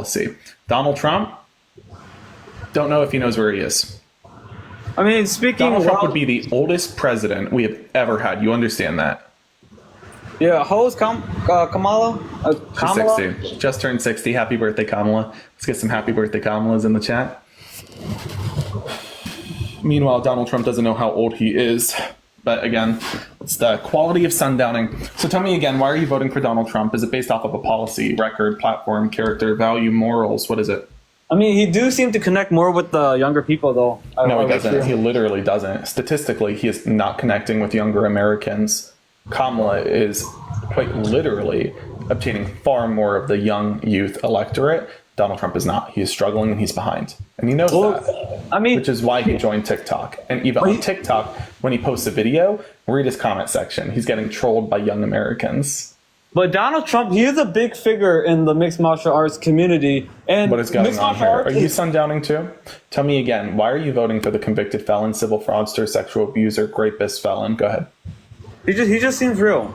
policy. Donald Trump, don't know if he knows where he is. I mean, speaking Donald Trump would be the oldest president we have ever had. You understand that? Yeah, how old is Kamala? She's 60. Just turned 60. Happy birthday, Kamala. Let's get some happy birthday Kamalas in the chat. Meanwhile, Donald Trump doesn't know how old he is. But again, it's the quality of sundowning. So tell me again, why are you voting for Donald Trump? Is it based off of a policy, record, platform, character, value, morals? What is it? I mean, he do seem to connect more with the younger people, though. No, he doesn't. He literally doesn't. Statistically, he is not connecting with younger Americans. Kamala is quite literally obtaining far more of the young youth electorate. Donald Trump is not. He is struggling and he's behind. And he knows that. I mean, which is why he joined TikTok. And even on TikTok, when he posts a video, read his comment section. He's getting trolled by young Americans. But Donald Trump, he is a big figure in the mixed martial arts community. And what is going on here? Are you sundowning too? Tell me again, why are you voting for the convicted felon, civil fraudster, sexual abuser, rapist, felon? Go ahead. He just seems real.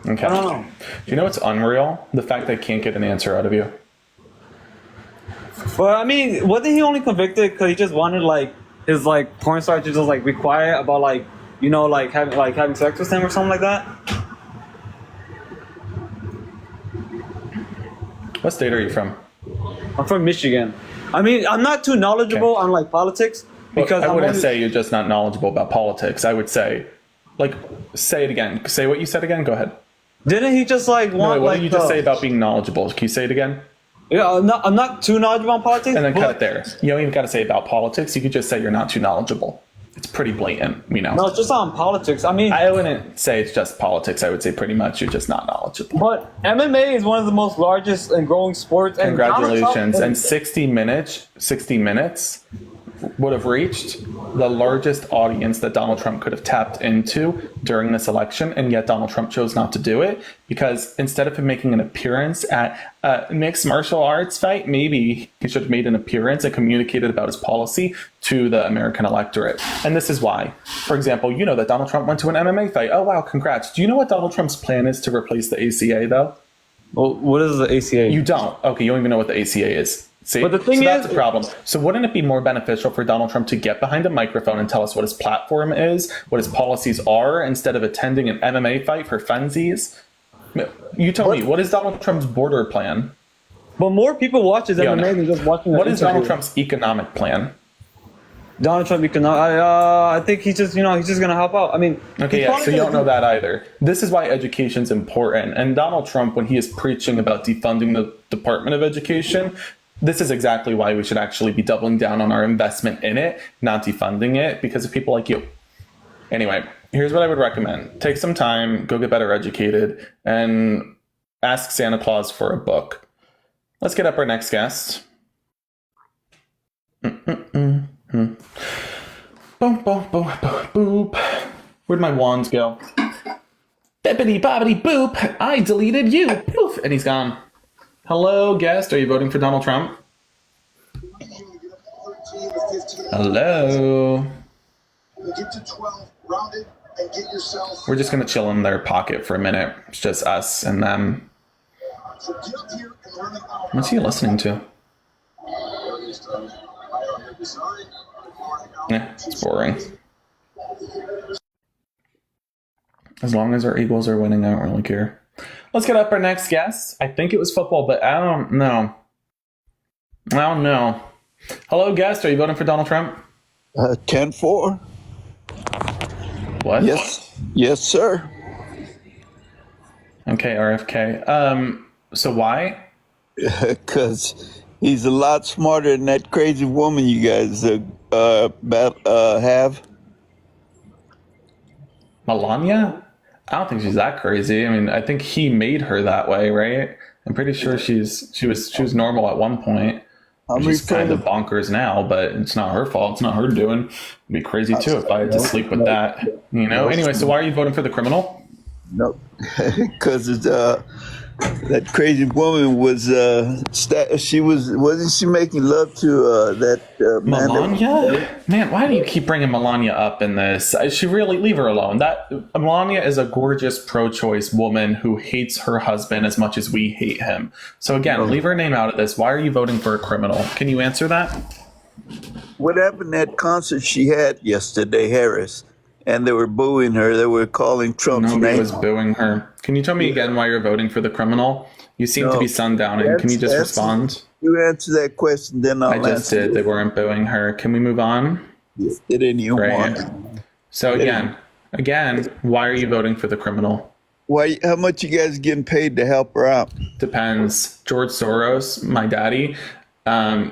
Okay. I don't know. Do you know what's unreal? The fact that I can't get an answer out of you. But I mean, wasn't he only convicted because he just wanted his porn star to just be quiet about having sex with him or something like that? What state are you from? I'm from Michigan. I mean, I'm not too knowledgeable on politics because I wouldn't say you're just not knowledgeable about politics. I would say, say it again. Say what you said again. Go ahead. Didn't he just want? No, what did you just say about being knowledgeable? Can you say it again? Yeah, I'm not too knowledgeable on politics. And then cut it there. You don't even got to say about politics. You could just say you're not too knowledgeable. It's pretty blatant, No, it's just on politics. I mean, I wouldn't say it's just politics. I would say pretty much you're just not knowledgeable. But MMA is one of the most largest and growing sports. And congratulations. And 60 minutes would have reached the largest audience that Donald Trump could have tapped into during this election, and yet Donald Trump chose not to do it because instead of him making an appearance at a mixed martial arts fight, maybe he should have made an appearance and communicated about his policy to the American electorate. And this is why. For example, you know that Donald Trump went to an MMA fight. Oh, wow, congrats. Do you know what Donald Trump's plan is to replace the ACA, though? Well, what is the ACA? You don't. Okay, you don't even know what the ACA is. See? But the thing that's the problem. So wouldn't it be more beneficial for Donald Trump to get behind a microphone and tell us what his platform is, what his policies are, instead of attending an MMA fight for funsies? You tell me, what is Donald Trump's border plan? But more people watch his MMA than just watching. What is Donald Trump's economic plan? Donald Trump I think he's just gonna help out. I mean, okay, yeah. So you don't know that either. This is why education's important. And Donald Trump, when he is preaching about defunding the Department of Education, this is exactly why we should actually be doubling down on our investment in it, not defunding it, because of people like you. Anyway, here's what I would recommend. Take some time, go get better educated, and ask Santa Claus for a book. Let's get up our next guest. Boom, boom, boom, boom, boop. Where'd my wands go? Bippity boppity boop. I deleted you. Poof. And he's gone. Hello, guest. Are you voting for Donald Trump? Hello. We're just going to chill in their pocket for a minute. It's just us and them. What's he listening to? Yeah, it's boring. As long as our Eagles are winning, I don't really care. Let's get up our next guest. I think it was football, but I don't know. Hello, guest. Are you voting for Donald Trump? 10-4. What? Yes, sir. Okay, RFK. So why? Because he's a lot smarter than that crazy woman you guys have. Melania? I don't think she's that crazy. I mean, I think he made her that way, right? I'm pretty sure she was normal at one point. She's kind of bonkers now, but it's not her fault. It's not her doing. It'd be crazy too if I had to sleep with that. Anyway, so why are you voting for the criminal? No, because That crazy woman was wasn't she making love to that man? Melania? Man, why do you keep bringing Melania up in this? I should really leave her alone. That Melania is a gorgeous pro-choice woman who hates her husband as much as we hate him. So again, leave her name out of this. Why are you voting for a criminal? Can you answer that? What happened at concert she had yesterday, Harris? And they were booing her. They were calling Trump's Nobody name. was booing her. Can you tell me again why you're voting for the criminal? You seem to be sundowning. Can you just respond? You answer that question, then I'll I just answer did. They weren't booing her. Can we move on? it. Didn't you Great. want? So again, why are you voting for the criminal? Why? How much you guys getting paid to help her out? Depends. George Soros, my daddy,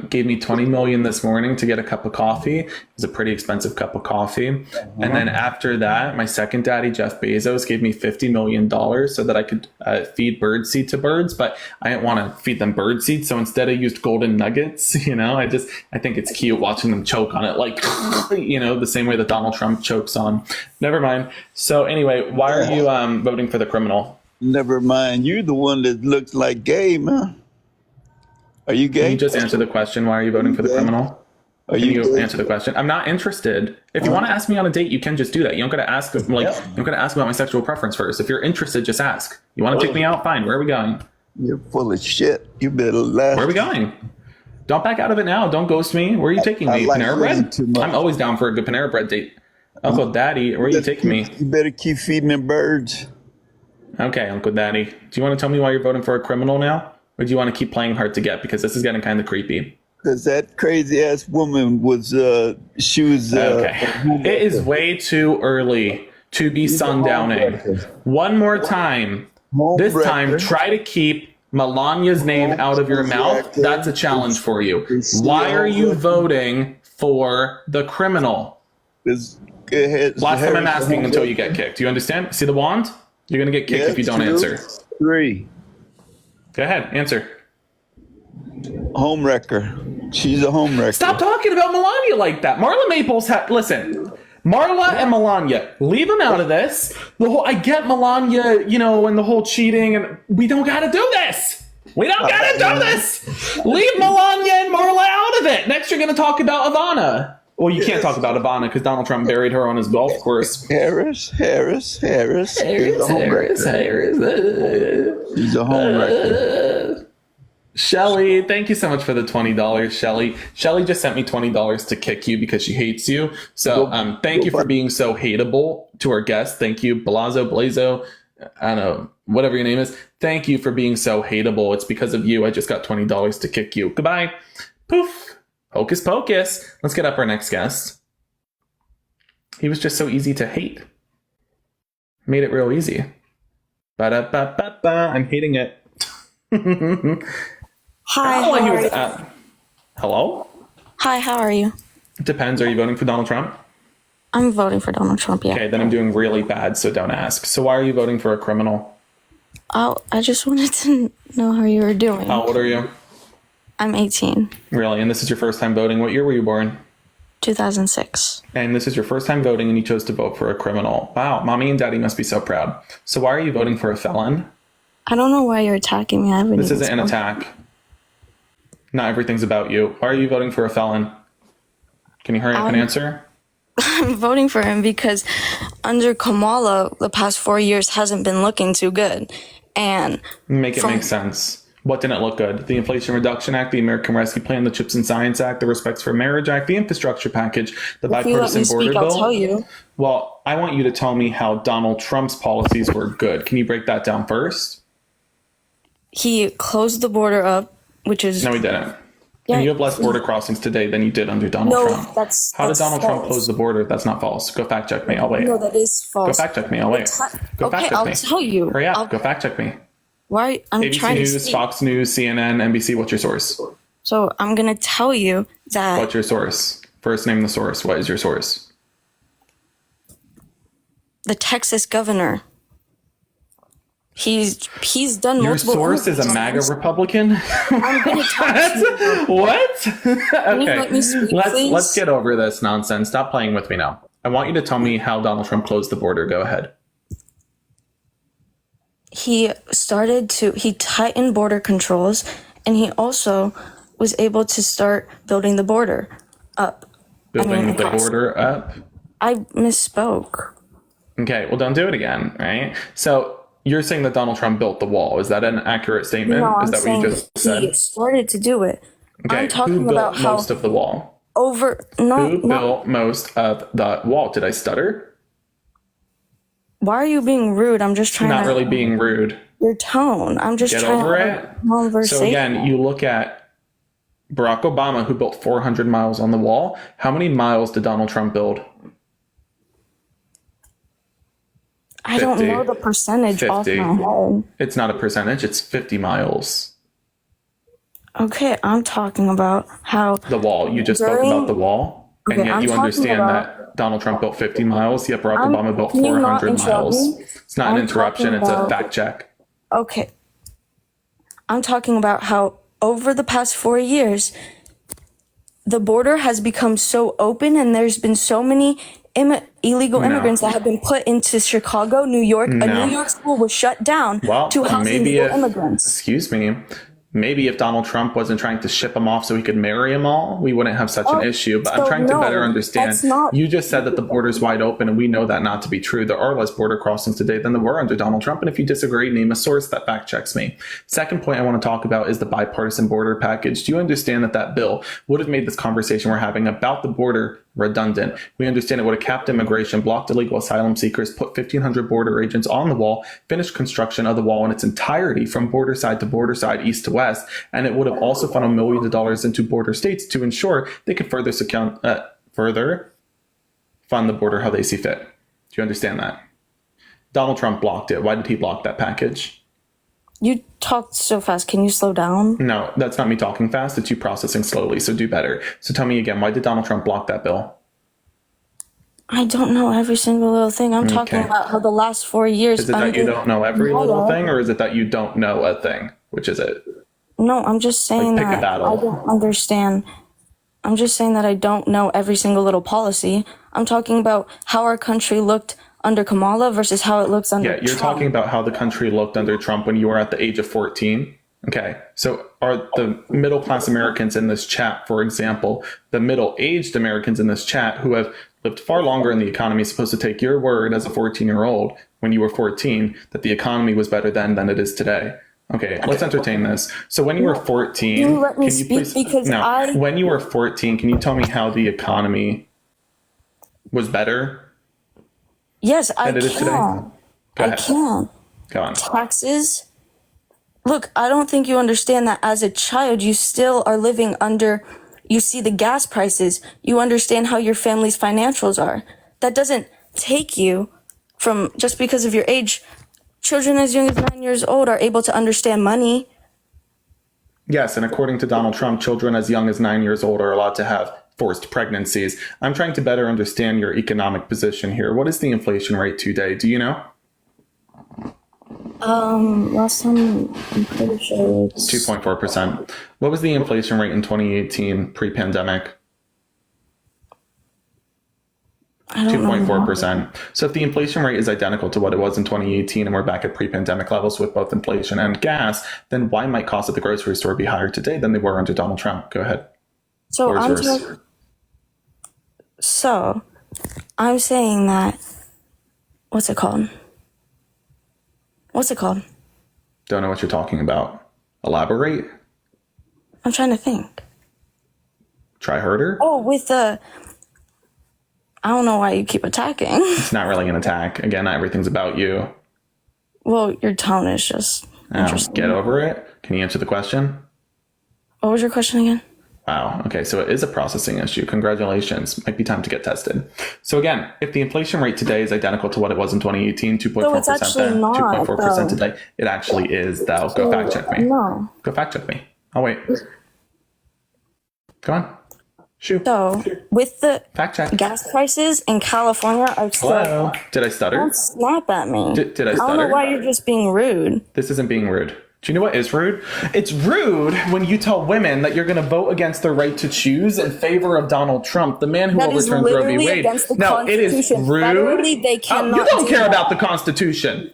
gave me $20 million this morning to get a cup of coffee. It was a pretty expensive cup of coffee. And then after that, my second daddy, Jeff Bezos, gave me $50 million so that I could feed birdseed to birds, but I didn't want to feed them birdseed. So instead I used golden nuggets. I think it's cute watching them choke on it, like, the same way that Donald Trump chokes on. Never mind. So anyway, why are you voting for the criminal? Never mind. You the one that looks like gay, man. Are you gay? Can you just answer the question? Why are you voting for the criminal? Can you answer the question? I'm not interested. If you want to ask me on a date, you can just do that. You don't got to ask. You don't got to ask about my sexual preference first. If you're interested, just ask. You want to take me out? Fine. Where are we going? You're full of shit. You better laugh. Where are we going? Don't back out of it now. Don't ghost me. Where are you taking me? like Panera Bread? too much. I'm always down for a good Panera Bread date. Uncle Daddy, where are you taking me? You better keep feeding them birds. Okay, Uncle Daddy. Do you want to tell me why you're voting for a criminal now? Or do you want to keep playing hard to get? Because this is getting kind of creepy. Because that crazy ass woman was, she was. Okay. It is way too early to be sundowning. One more time. This time, try to keep Melania's name out of your mouth. That's a challenge for you. Why are you voting for the criminal? Last time I'm asking until you get kicked. Do you understand? See the wand? You're going to get kicked if you don't answer. 3. Go ahead, answer. Homewrecker. She's a homewrecker. Stop talking about Melania like that. Marla Maples listen. Marla and Melania, leave them out of this. I get Melania, and the whole cheating, and we don't got to do this. We don't got to do this. Leave Melania and Marla out of it. Next, you're going to talk about Ivana. Well, you can't talk about Ivana because Donald Trump buried her on his golf course. Harris. She's a homewrecker. Shelly, thank you so much for the $20, Shelly. Shelly just sent me $20 to kick you because she hates you. So thank you for being so hateable to our guests. Thank you, Blazo, I don't know, whatever your name is. Thank you for being so hateable. It's because of you I just got $20 to kick you. Goodbye. Poof. Hocus pocus. Let's get up our next guest. He was just so easy to hate. Made it real easy. Ba-da-ba-ba-ba. I'm hating it. Hi, how are you? Hello? Hi, how are you? Depends. Are you voting for Donald Trump? I'm voting for Donald Trump, yeah. Okay, then I'm doing really bad, so don't ask. So why are you voting for a criminal? Oh, I just wanted to know how you were doing. How old are you? I'm 18. Really? And this is your first time voting? What year were you born? 2006. And this is your first time voting and you chose to vote for a criminal. Wow, mommy and daddy must be so proud. So why are you voting for a felon? I don't know why you're attacking me. This isn't an attack. Not everything's about you. Why are you voting for a felon? Can you hurry up and answer? I'm voting for him because under Kamala, the past 4 years hasn't been looking too good. And make sense. What didn't look good? The Inflation Reduction Act, the American Rescue Plan, the Chips and Science Act, the Respects for Marriage Act, the Infrastructure Package, the bipartisan border bill. I'll tell you. Well, I want you to tell me how Donald Trump's policies were good. Can you break that down first? He closed the border up, which is... No, he didn't. Yeah, and you have less border crossings today than you did under Donald Trump. How did Donald Trump close the border? That's not false. Go fact check me. I'll wait. No, that is false. Go fact check me. I'll wait. Go fact check me. I'll tell you. Hurry up. Go fact check me. Why? I'm ABC trying News, to see. Fox News, CNN, NBC. What's your source? So I'm going to tell you that... What's your source? First name the source. What is your source? The Texas governor. He's done multiple... Your source is a MAGA Republican? I'm going to talk to you. What? Can you let me speak, please? Let's get over this nonsense. Stop playing with me now. I want you to tell me how Donald Trump closed the border. Go ahead. he tightened border controls, and he also was able to start building the border up. Building the border up. I misspoke. Okay, well, don't do it again, right? So you're saying that Donald Trump built the wall. Is that an accurate statement? No, Is I'm that what you saying just said? he started to do it. Okay, I'm talking who about built how most of the wall? Who Who built most of the wall? Did I stutter? Why are you being rude? I'm just trying Not to. really being rude. Your tone. I'm just Get trying over to it. have a conversation. So again, you look at Barack Obama, who built 400 miles on the wall. How many miles did Donald Trump build? I don't 50. know the percentage off 50. my head. It's not a percentage, it's 50 miles. Okay, I'm talking about how The wall. You just spoke about the wall. And Okay, yet I'm you talking understand about- that Donald Trump built 50 miles, yet Barack I'm- Obama built can you not 400 interrupt miles. me? It's not an I'm interruption, talking it's a about- fact check. Okay. I'm talking about how over the past 4 years, the border has become so open and there's been so many illegal immigrants that have been put into Chicago, New York. No. A New York school was shut down Well, to house maybe illegal if, immigrants. excuse me, maybe if Donald Trump wasn't trying to ship them off so he could marry them all, we wouldn't have such an issue. But I'm trying to better understand. that's not- You just said that the border's wide open, and we know that not to be true. There are less border crossings today than there were under Donald Trump. And if you disagree, name a source that fact checks me. Second point I want to talk about is the bipartisan border package. Do you understand that that bill would have made this conversation we're having about the border redundant? We understand it would have capped immigration, blocked illegal asylum seekers, put 1,500 border agents on the wall, finished construction of the wall in its entirety from border side to border side, east to west, and it would have also funneled millions of dollars into border states to ensure they could further fund the border how they see fit. Do you understand that? Donald Trump blocked it. Why did he block that package? You talked so fast. Can you slow down? No, that's not me talking fast. It's you processing slowly. So do better. So tell me again, why did Donald Trump block that bill? I don't know every single little thing. I'm talking about how the last 4 years. Is it that you don't know every little thing, or is it that you don't know a thing? Which is it? No, I'm just saying Like, pick a that battle. I don't understand. I'm just saying that I don't know every single little policy. I'm talking about how our country looked under Kamala versus how it looks under Yeah, you're Trump. talking about how the country looked under Trump when you were at the age of 14. Okay, so are the middle-class Americans in this chat, for example, the middle-aged Americans in this chat who have lived far longer in the economy, supposed to take your word as a 14-year-old when you were 14 that the economy was better then than it is today? Okay, let's entertain this. So when you were 14, you let me can you speak please, because no, I- when you were 14, can you tell me how the economy was better Yes, I than it is today? can. Go I ahead. can. Go on. Taxes. Look, I don't think you understand that as a child, you still are living under, you see the gas prices, you understand how your family's financials are. That doesn't take you from, just because of your age, children as young as 9 years old are able to understand money. Yes, and according to Donald Trump, children as young as 9 years old are allowed to have forced pregnancies. I'm trying to better understand your economic position here. What is the inflation rate today? Do you know? Last time, I'm pretty sure it's 2.4%. What was the inflation rate in 2018 pre-pandemic? I don't know. 2.4%. So if the inflation rate is identical to what it was in 2018 and we're back at pre-pandemic levels with both inflation and gas, then why might costs at the grocery store be higher today than they were under Donald Trump? Go ahead. So Floor is yours. I'm saying that, what's it called? Don't know what you're talking about. Elaborate. I'm trying to think. Try harder. Oh, with the, I don't know why you keep attacking. It's not really an attack. Again, not everything's about you. Well, your tone is just interesting. Get over it. Can you answer the question? What was your question again? Wow. Okay, so it is a processing issue. Congratulations. Might be time to get tested. So again, if the inflation rate today is identical to what it was in 2018, 2.4% No, it's actually then, not, 2.4% though. today, it actually is, though. Go fact check me. No. Go fact check me. I'll wait. Go on. Shoot. So, with the Fact check. gas prices in California are still, Hello. Did I stutter? don't snap at me. Did I I don't know stutter? why you're just being rude. This isn't being rude. Do you know what is rude? It's rude when you tell women that you're going to vote against their right to choose in favor of Donald Trump, the man who That is overturned Roe v. literally Wade. against the No, it is Constitution. rude. Federally, they cannot you don't do care that. about the Constitution.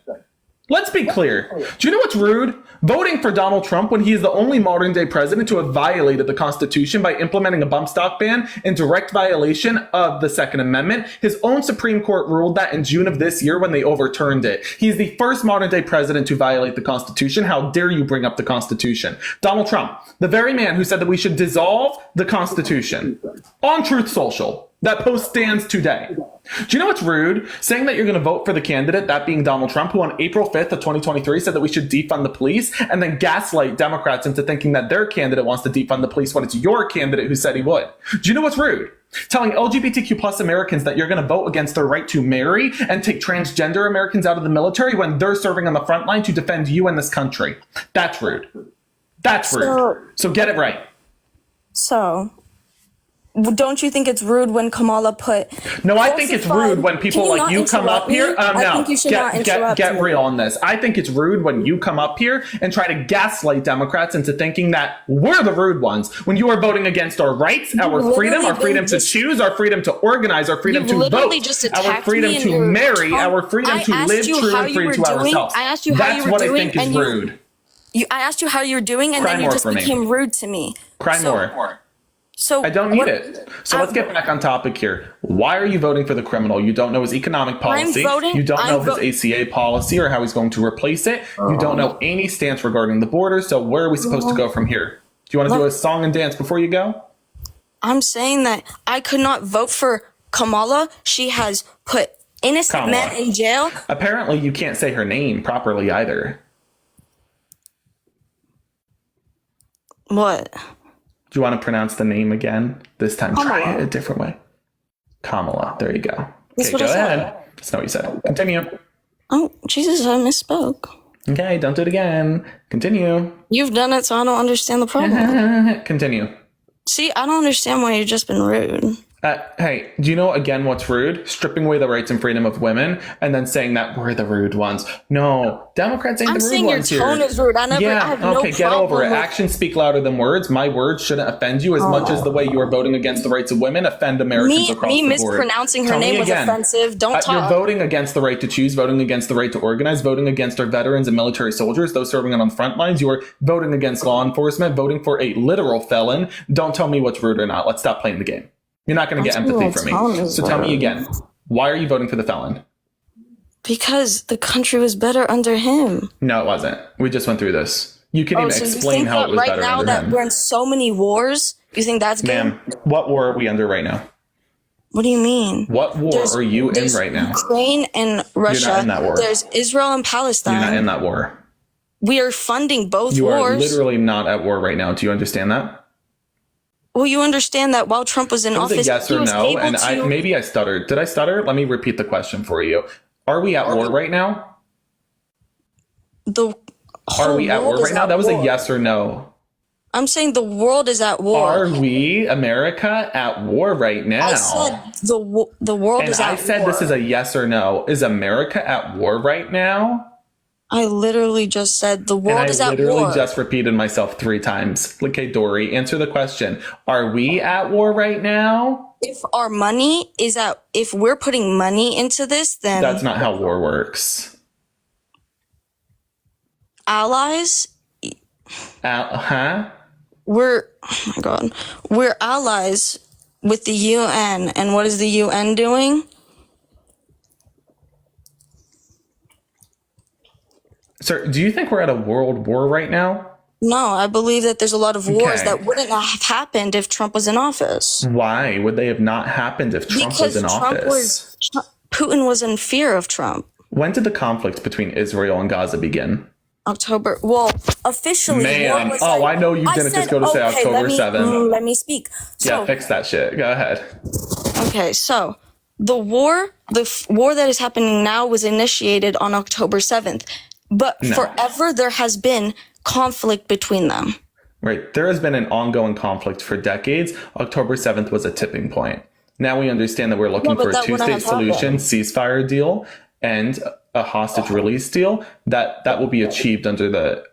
Let's be clear. Do you know what's rude? Voting for Donald Trump when he is the only modern day president to have violated the Constitution by implementing a bump stock ban in direct violation of the Second Amendment. His own Supreme Court ruled that in June of this year when they overturned it. He's the first modern day president to violate the Constitution. How dare you bring up the Constitution? Donald Trump, the very man who said that we should dissolve the Constitution, on Truth Social. That post stands today. Do you know what's rude? Saying that you're going to vote for the candidate, that being Donald Trump, who on April 5th of 2023 said that we should defund the police, and then gaslight Democrats into thinking that their candidate wants to defund the police when it's your candidate who said he would. Do you know what's rude? Telling LGBTQ plus Americans that you're going to vote against their right to marry and take transgender Americans out of the military when they're serving on the front line to defend you and this country. That's rude. That's rude. So get it right. So, don't you think it's rude when Kamala put... No, I think it's rude when people like you come up here. I think you should not interrupt get me. real on this. I think it's rude when you come up here and try to gaslight Democrats into thinking that we're the rude ones when you are voting against our rights, our freedom to choose, our freedom to organize, our freedom to vote, our freedom to marry, our freedom to live true and free to ourselves. I asked you how you were doing. That's what I think is rude. I asked you how you were doing, and then you just became rude to me. Cry more. So I don't need it. So let's get back on topic here. Why are you voting for the criminal? You don't know his economic policy. You don't know his ACA policy or how he's going to replace it. You don't know any stance regarding the border. So where are we supposed to go from here? Do you want to do a song and dance before you go? I'm saying that I could not vote for Kamala. She has put innocent men in jail. Apparently you can't say her name properly either. What? Do you want to pronounce the name again? This time, try it a different way. Kamala. There you go. Okay, go ahead. That's not what you said. Continue. Oh, Jesus, I misspoke. Okay, don't do it again. Continue. You've done it, so I don't understand the problem. Continue. See, I don't understand why you've just been rude. Hey, do you know, again, what's rude? Stripping away the rights and freedom of women and then saying that we're the rude ones. No, Democrats ain't the rude ones here. I'm saying your tone is rude. I have no problem. Get over it. Actions speak louder than words. My words shouldn't offend you as much as the way you are voting against the rights of women offend Americans across the board. Me mispronouncing her name was offensive. Don't talk. You're voting against the right to choose, voting against the right to organize, voting against our veterans and military soldiers, those serving on the front lines. You are voting against law enforcement, voting for a literal felon. Don't tell me what's rude or not. Let's stop playing the game. You're not going to get empathy from me. So tell me again, why are you voting for the felon? Because the country was better under him. No, it wasn't. We just went through this. You can even explain how it was better under him. Right now that we're in so many wars, you think that's good? Ma'am, what war are we under right now? What do you mean? What war are you in right now? Ukraine and Russia. You're not in that war. There's Israel and Palestine. You're not in that war. We are funding both wars. You are literally not at war right now. Do you understand that? Well, you understand that while Trump was in office, yes or no, and maybe I stuttered. Did I stutter? Let me repeat the question for you. Are we at war right now? Are we at war right now? That was a yes or no. I'm saying the world is at war. Are we, America, at war right now? I said the world is at war. And I said this is a yes or no. Is America at war right now? I literally just said the world is at war. I literally just repeated myself 3 times. Okay, Dory, answer the question. Are we at war right now? If our money is if we're putting money into this, then... That's not how war works. Allies? Oh my God. We're allies with the UN. And what is the UN doing? Sir, do you think we're at a world war right now? No, I believe that there's a lot of wars that wouldn't have happened if Trump was in office. Why would they have not happened if Trump was in office? Putin was in fear of Trump. When did the conflict between Israel and Gaza begin? October. Well, officially. Ma'am. I know you didn't just go to say October 7th. Let me speak. Yeah, fix that shit. Go ahead. Okay, so the war that is happening now was initiated on October 7th. But forever there has been conflict between them. Right. There has been an ongoing conflict for decades. October 7th was a tipping point. Now we understand that we're looking for a 2-state solution, ceasefire deal, and a hostage release deal that will be achieved under the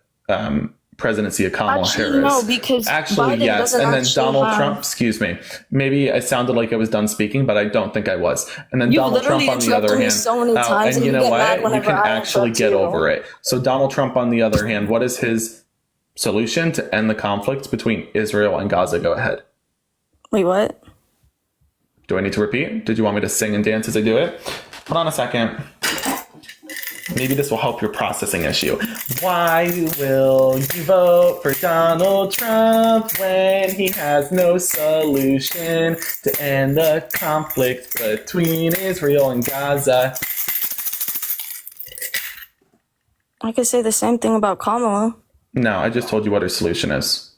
presidency of Kamala Actually, Harris. no, because actually, Biden yes. doesn't And then actually Donald have- Trump, excuse me, maybe I sounded like I was done speaking, but I don't think I was. And then You've Donald Trump literally on the interrupted other me hand, so many times, and and you you know get mad what? You whenever can I actually interrupt get you. over it. So Donald Trump on the other hand, what is his solution to end the conflict between Israel and Gaza? Go ahead. Wait, what? Do I need to repeat? Did you want me to sing and dance as I do it? Hold on a second. Maybe this will help your processing issue. Why will you vote for Donald Trump when he has no solution to end the conflict between Israel and Gaza? I could say the same thing about Kamala. No, I just told you what her solution is.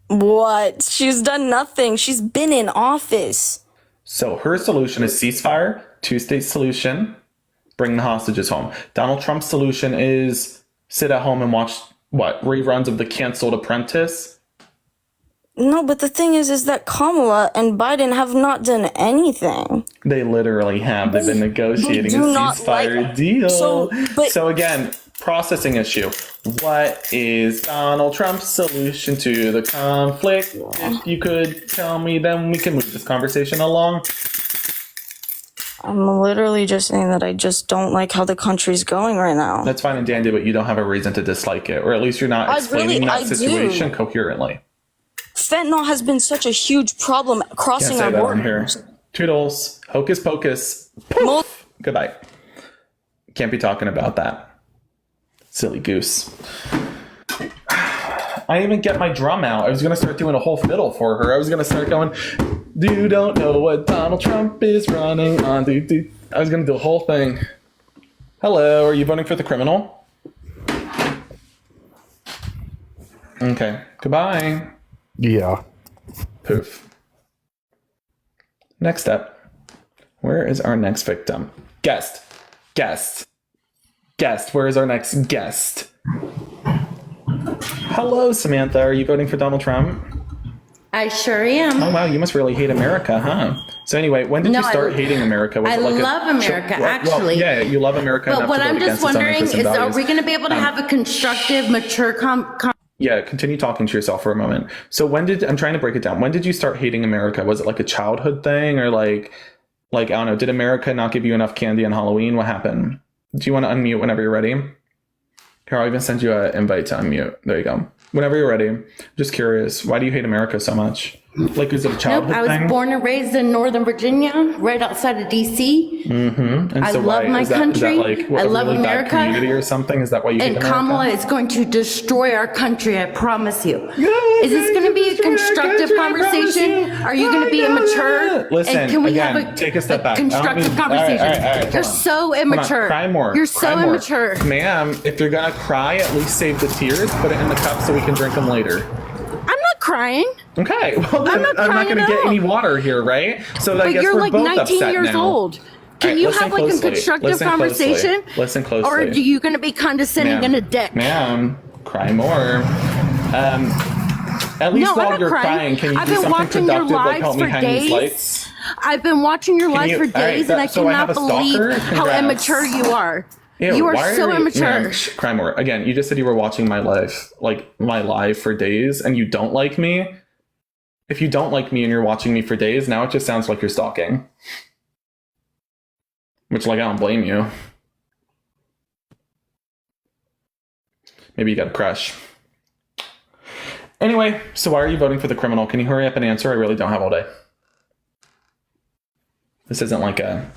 What? She's done nothing. She's been in office. So her solution is ceasefire, two-state solution, bring the hostages home. Donald Trump's solution is sit at home and watch, what, reruns of The Canceled Apprentice? No, but the thing is that Kamala and Biden have not done anything. They literally have. They've been negotiating a do not ceasefire like- deal. but- So again, processing issue. What is Donald Trump's solution to the conflict? If you could tell me, then we can move this conversation along. I'm literally just saying that I just don't like how the country's going right now. That's fine and dandy, but you don't have a reason to dislike it. Or at least you're not explaining I that do. situation coherently. Fentanyl has been such a huge problem Can't crossing say our that on here. borders. Toodles. Hocus pocus. Mul- Goodbye. Can't be talking about that. Silly goose. I didn't even get my drum out. I was going to start doing a whole fiddle for her. I was going to start going, you don't know what Donald Trump is running on. I was going to do a whole thing. Hello, are you voting for the criminal? Okay, goodbye. Yeah. Poof. Next up. Where is our next victim? Guest. Where is our next guest? Hello, Samantha. Are you voting for Donald Trump? I sure am. Oh, wow. You must really hate America, huh? So anyway, when did No, you start hating America? Was I it like love America, actually. yeah, you love America But enough what to vote I'm against just its own wondering interests is, and are values. we going to be able to have a constructive, mature Yeah, continue talking to yourself for a moment. So I'm trying to break it down. When did you start hating America? Was it like a childhood thing or like, I don't know, did America not give you enough candy on Halloween? What happened? Do you want to unmute whenever you're ready? Here, I'll even send you an invite to unmute. There you go. Whenever you're ready. Just curious, why do you hate America so much? Like, is it a Nope, childhood I was thing? born and raised in Northern Virginia, right outside of DC. And I so love why? my Is that country. like I a love really bad America. community or something? Is that why you hate And America? Kamala is going to destroy our country, I promise you. Is this going to be a constructive conversation? Are you going to be immature? Listen, and can we again, have a, take a step back. I don't constructive mean- all conversation? right, hold You're on. so Hold on, immature. cry more. You're Cry so more. immature. Ma'am, if you're gonna cry, at least save the tears, put it in the cup so we can drink them later. I'm not crying. Okay, well then I'm not I'm not crying gonna at get all. any water here, right? So I But guess you're we're like both 19 upset years now. old. Can Alright, you listen have like closely. a constructive Listen conversation? Closely. Listen closely. Or are you going to be condescending Ma'am. and a dick? Ma'am, cry more. At least No, I'm while not you're crying. crying, can you I've do been something watching your productive like lives help me for hang these days. lights? I've been watching your lives you- for all right, days, and I so I have cannot a believe stalker? how Congrats. immature you are. Ew, You are why so immature. Ma'am, cry more. Again, you just said you were watching my life, like my live for days, and you don't like me. If you don't like me and you're watching me for days, now it just sounds like you're stalking. Which, like, I don't blame you. Maybe you got a crush. Anyway, so why are you voting for the criminal? Can you hurry up and answer? I really don't have all day. This isn't like a...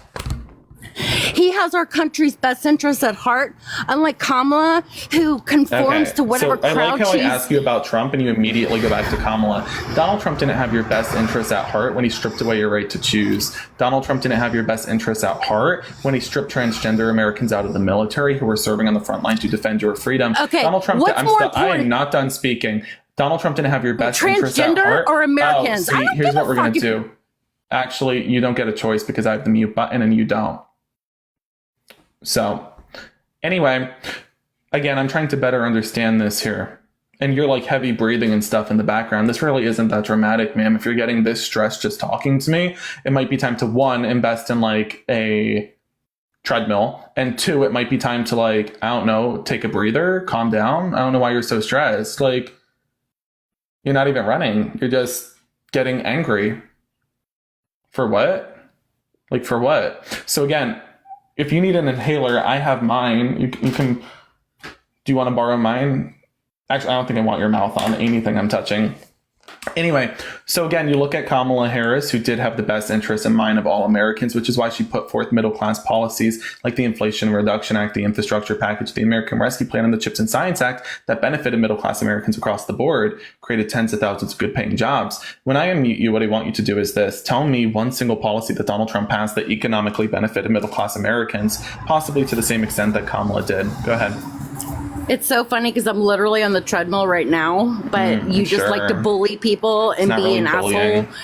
He has our country's best interests at heart, unlike Kamala, who conforms to whatever so I crowd like how I she's. ask you about Trump and you immediately go back to Kamala. Donald Trump didn't have your best interests at heart when he stripped away your right to choose. Donald Trump didn't have your best interests at heart when he stripped transgender Americans out of the military who were serving on the front line to defend your freedom. Okay, Donald Trump. what's more I important? am not done speaking. Donald Trump didn't have your best interests at Transgender heart. or Americans? Oh, I see, don't here's give what a we're gonna fuck if- do. Actually, you don't get a choice because I have the mute button and you don't. So, anyway, again, I'm trying to better understand this here. And you're like heavy breathing and stuff in the background. This really isn't that dramatic, ma'am. If you're getting this stressed just talking to me, it might be time to, one, invest in like a treadmill, and 2, it might be time to, like, I don't know, take a breather, calm down. I don't know why you're so stressed. Like, you're not even running. You're just getting angry. For what? Like, for what? So again, if you need an inhaler, I have mine. You can, do you want to borrow mine? Actually, I don't think I want your mouth on anything I'm touching. Anyway, so again, you look at Kamala Harris, who did have the best interest in mind of all Americans, which is why she put forth middle-class policies like the Inflation Reduction Act, the Infrastructure Package, the American Rescue Plan, and the CHIPS and Science Act that benefited middle-class Americans across the board, created tens of thousands of good-paying jobs. When I unmute you, what I want you to do is this. Tell me one single policy that Donald Trump passed that economically benefited middle-class Americans, possibly to the same extent that Kamala did. Go ahead. It's so funny because I'm literally on the treadmill right now, but you just like to bully people and be really an bullying. asshole.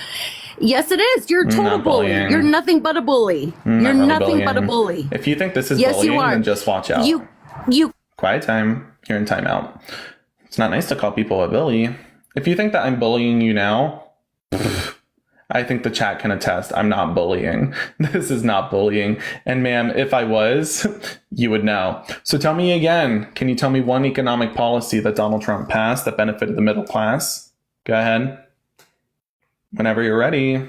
Yes, it is. You're a total bully. Bullying. You're nothing but a bully. You're really nothing but a bullying. bully. If you think this is Yes, bullying, you are. then just watch out. You. Quiet time. You're in timeout. It's not nice to call people a bully. If you think that I'm bullying you now, I think the chat can attest. I'm not bullying. This is not bullying. And ma'am, if I was, you would know. So tell me again, can you tell me one economic policy that Donald Trump passed that benefited the middle class? Go ahead. Whenever you're ready.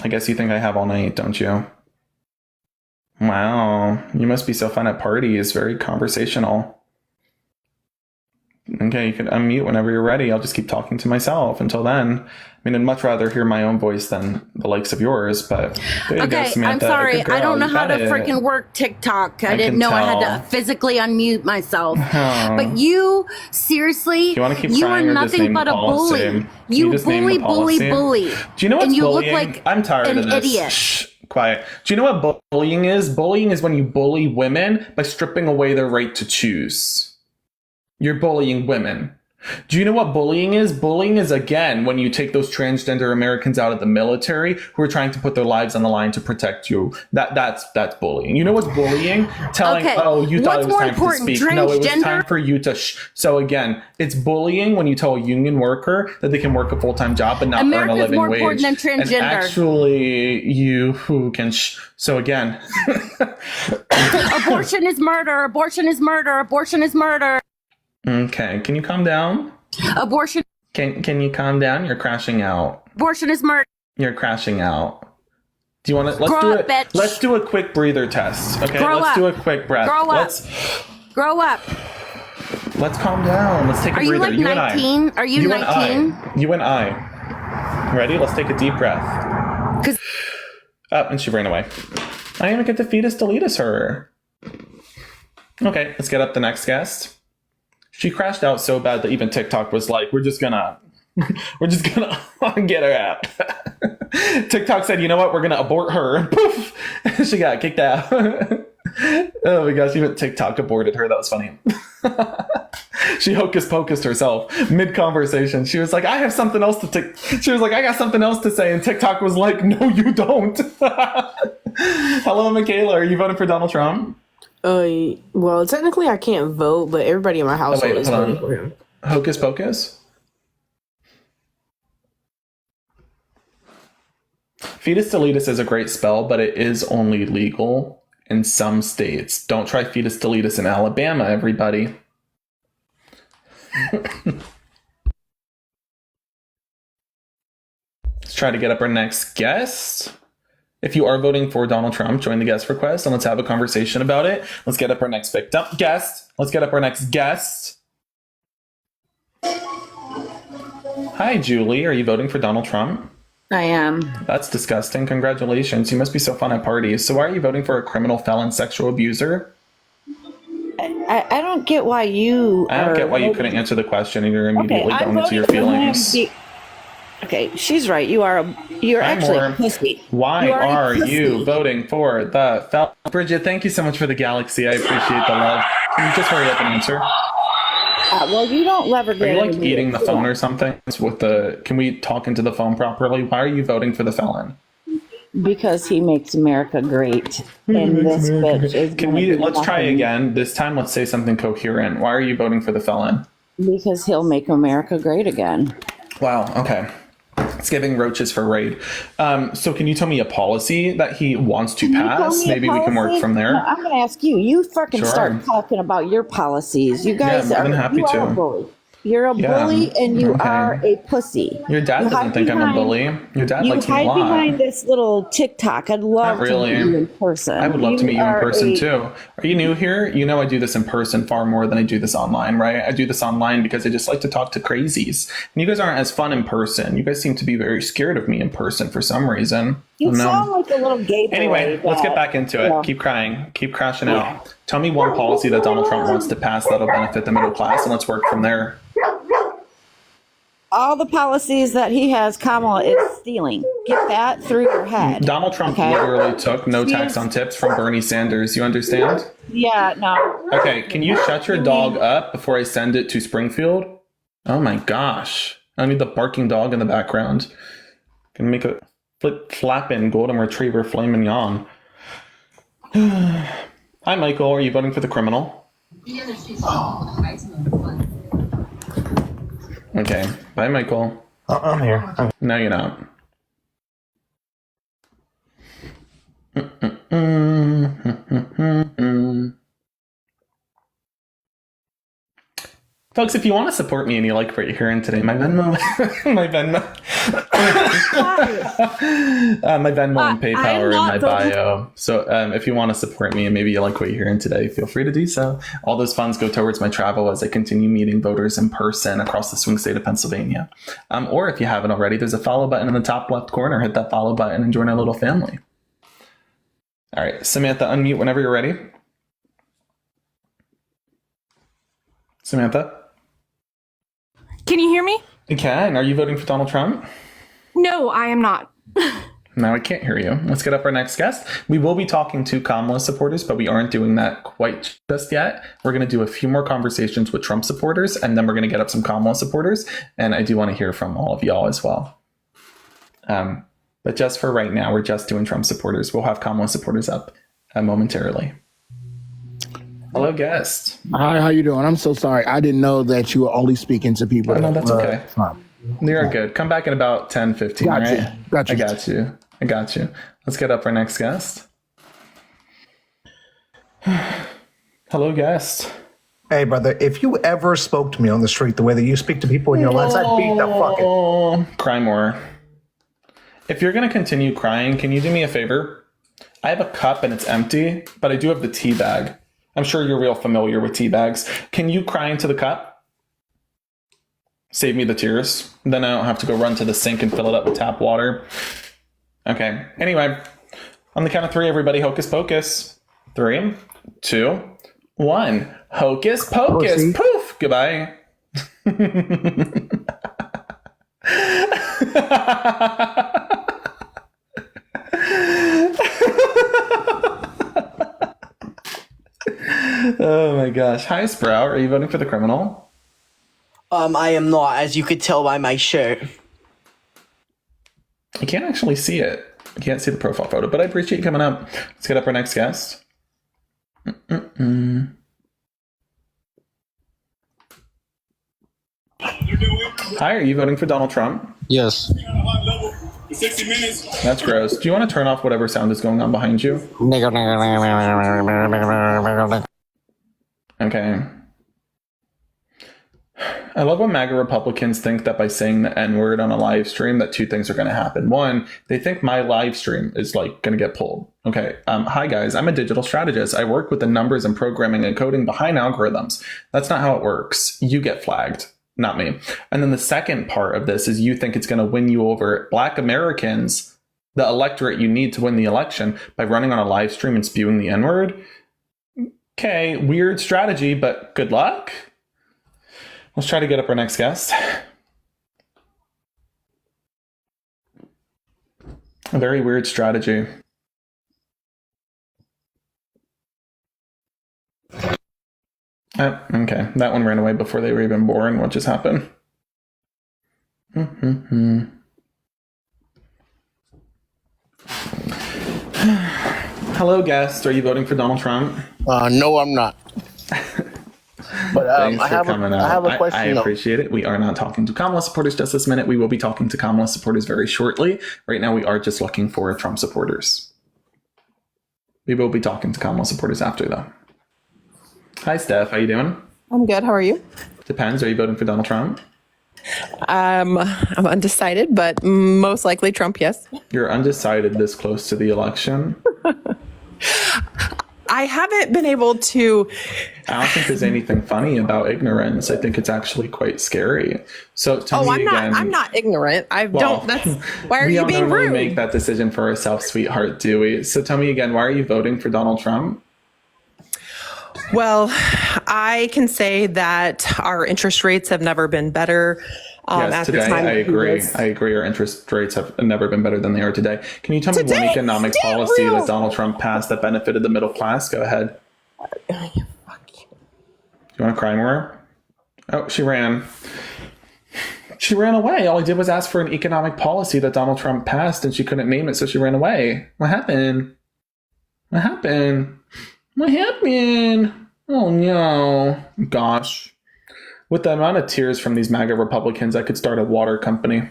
I guess you think I have all night, don't you? Wow. You must be so fun at parties. Very conversational. Okay, you can unmute whenever you're ready. I'll just keep talking to myself until then. I mean, I'd much rather hear my own voice than the likes of yours, but there you go, Okay, Samantha. I'm sorry. Good girl, I don't know you how got to it. freaking work TikTok. I didn't can know I had tell. to physically unmute myself. Oh. But you, seriously, Do you want to keep you are trying or just nothing name but the a policy? bully. Can you You just name bully, the bully, policy? bully. Do you know what's and you bullying? look like I'm tired an of this. idiot. Shh, quiet. Do you know what bullying is? Bullying is when you bully women by stripping away their right to choose. You're bullying women. Do you know what bullying is? Bullying is, again, when you take those transgender Americans out of the military who are trying to put their lives on the line to protect you. That's bullying. You know what's bullying? Telling, Okay. oh, you thought What's it was more time important, to speak. No, it was transgender? time for you to So again, it's bullying when you tell a union worker that they can work a full-time job but not earn a America's living more wage. important than transgender. And actually, you who can So again, Abortion is murder. Abortion is murder. Abortion is murder. okay, can you calm down? Abortion. Can you calm down? You're crashing out. Abortion is murder. You're crashing out. Do you want to? Grow up, bitch. Let's do a quick breather test. Okay, Grow let's up. do a quick breath. Grow up. Grow up. Let's calm down. Let's take a Are you breather. like 19? Are you 19? You and I. Ready? Let's take a deep breath. 'Cause- Up, and she ran away. I didn't even get to fetus deletus her. Okay, let's get up the next guest. She crashed out so bad that even TikTok was like, we're just gonna get her out. TikTok said, you know what, we're gonna abort her. And poof, she got kicked out. Oh my gosh, even TikTok aborted her. That was funny. She hocus pocused herself mid-conversation. She was like, I have something else to She was like, I got something else to say. And TikTok was like, no, you don't. Hello, Michaela. Are you voting for Donald Trump? Well, technically I can't vote, but everybody in my household is voting for him. Hocus pocus? Fetus deletus is a great spell, but it is only legal in some states. Don't try fetus deletus in Alabama, everybody. Let's try to get up our next guest. If you are voting for Donald Trump, join the guest request and let's have a conversation about it. Let's get up our next guest. Let's get up our next guest. Hi, Julie. Are you voting for Donald Trump? I am. That's disgusting. Congratulations. You must be so fun at parties. So why are you voting for a criminal felon sexual abuser? I don't get why you. I don't get why you couldn't answer the question and you're immediately I'm going into your voting for him feelings. Okay, she's right. You're actually a pussy. Why You a are pussy. you voting for the felon? Bridget, thank you so much for the galaxy. I appreciate the love. Can you just hurry up and answer? Well, you don't ever get. Are you like any- eating the phone or something? Can we talk into the phone properly? Why are you voting for the felon? Because he makes America great, and this bitch is. Let's try again. This time, let's say something coherent. Why are you voting for the felon? Because he'll make America great again. Wow. Okay. It's giving roaches for raid. So can you tell me a policy that he wants to pass? Maybe we can work from there. No, I'm going to ask you. You fucking Sure. start talking about your policies. You guys more than are, happy you to. are a bully. You're a bully and you are a pussy. Your dad You doesn't hide think I'm a behind- bully. Your dad You likes me a hide lot. behind this little TikTok. I'd love Not really. to meet you in person. I would love to meet you in are person a- too. Are you new here? You know I do this in person far more than I do this online, right? I do this online because I just like to talk to crazies. And you guys aren't as fun in person. You guys seem to be very scared of me in person for some reason. You I don't know. sound like a little gay boy. Anyway, let's get back into it. Yeah. Keep crying. Keep crashing out. Tell me one policy that Donald Trump wants to pass that'll benefit the middle class, and let's work from there. All the policies that he has, Kamala is stealing. Get that through your head. Donald Trump Okay. literally took no tax on tips from Bernie Sanders. You understand? Yeah, no. Okay, can you shut your dog up before I send it to Springfield? Oh my gosh. I need the barking dog in the background. Gonna make a flip-flapping golden retriever filet mignon. Hi, Michael. Are you voting for the criminal? Okay. Bye, Michael. I'm here. No, you're not. Folks, if you want to support me and you like what you're hearing today, my Venmo, my Venmo and PayPal are in my bio. So if you want to support me and maybe you like what you're hearing today, feel free to do so. All those funds go towards my travel as I continue meeting voters in person across the swing state of Pennsylvania. Or if you haven't already, there's a follow button in the top left corner. Hit that follow button and join our little family. All right, Samantha, unmute whenever you're ready. Samantha? Can you hear me? I can. Are you voting for Donald Trump? No, I am not. No, I can't hear you. Let's get up our next guest. We will be talking to Kamala supporters, but we aren't doing that quite just yet. We're going to do a few more conversations with Trump supporters, and then we're going to get up some Kamala supporters. And I do want to hear from all of y'all as well. But just for right now, we're just doing Trump supporters. We'll have Kamala supporters up momentarily. Hello, guest. Hi, how you doing? I'm so sorry. I didn't know that you were only speaking to people. Oh, no, that's okay. Trump. You're good. Come back in about 10, 15, Gotcha. right? Gotcha. I got you. Let's get up our next guest. Hello, guest. Hey, brother, if you ever spoke to me on the street the way that you speak to people in your lives, I'd beat the fucking... Cry more. If you're going to continue crying, can you do me a favor? I have a cup and it's empty, but I do have the tea bag. I'm sure you're real familiar with tea bags. Can you cry into the cup? Save me the tears. Then I don't have to go run to the sink and fill it up with tap water. Okay. Anyway, on the count of 3, everybody, hocus pocus. 3, 2, 1. Hocus pocus. Pussy. Poof. Goodbye. Oh my gosh. Hi, Sprout. Are you voting for the criminal? I am not, as you could tell by my shirt. I can't actually see it. I can't see the profile photo, but I appreciate you coming up. Let's get up our next guest. Hi, are you voting for Donald Trump? Yes. That's gross. Do you want to turn off whatever sound is going on behind you? Okay. I love when MAGA Republicans think that by saying the N-word on a live stream that 2 things are going to happen. 1, they think my live stream is like going to get pulled. Okay. Hi guys, I'm a digital strategist. I work with the numbers and programming and coding behind algorithms. That's not how it works. You get flagged, not me. And then the second part of this is you think it's going to win you over Black Americans, the electorate you need to win the election, by running on a live stream and spewing the N-word. Okay, weird strategy, but good luck. Let's try to get up our next guest. A very weird strategy. Okay, that one ran away before they were even born. What just happened? Hello, guest. Are you voting for Donald Trump? No, I'm not. But Thanks I for have coming out. I have a question. I though. appreciate it. We are not talking to Kamala supporters just this minute. We will be talking to Kamala supporters very shortly. Right now, we are just looking for Trump supporters. We will be talking to Kamala supporters after, though. Hi, Steph. How you doing? I'm good. How are you? Depends. Are you voting for Donald Trump? I'm undecided, but most likely Trump, yes. You're undecided this close to the election. I haven't been able to. I don't think there's anything funny about ignorance. I think it's actually quite scary. So tell me again. I'm not ignorant. That's why are we you don't being normally rude? make that decision for ourselves, sweetheart, do we? So tell me again, why are you voting for Donald Trump? Well, I can say that our interest rates have never been better. Yes, at the today time I agree. was- I agree. Our interest rates have never been better than they are today. Can you tell me one Today? economic Still policy real. that Donald Trump passed that benefited the middle class? Go ahead. Do you want to cry more? Oh, she ran. She ran away. All I did was ask for an economic policy that Donald Trump passed, and she couldn't name it, so she ran away. What happened? What happened? What happened? Oh no. Gosh. With the amount of tears from these MAGA Republicans, I could start a water company.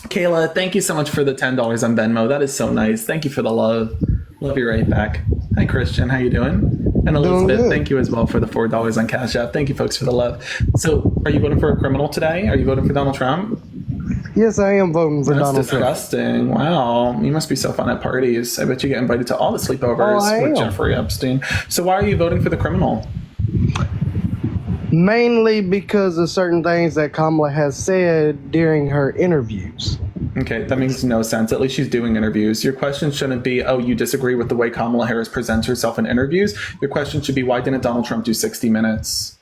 Kayla, thank you so much for the $10 on Venmo. That is so nice. Thank you for the love. Love you right back. Hi, Christian. How you doing? And Elizabeth, thank you as well for the $4 on Cash App. Thank you, folks, for the love. So, are you voting for a criminal today? Are you voting for Donald Trump? Yes, I am voting for Donald Trump. That's disgusting. Wow. You must be so fun at parties. I bet you get invited to all the sleepovers with Jeffrey Epstein. So why are you voting for the criminal? Mainly because of certain things that Kamala has said during her interviews. Okay, that makes no sense. At least she's doing interviews. Your question shouldn't be, oh, you disagree with the way Kamala Harris presents herself in interviews. Your question should be, why didn't Donald Trump do 60 Minutes?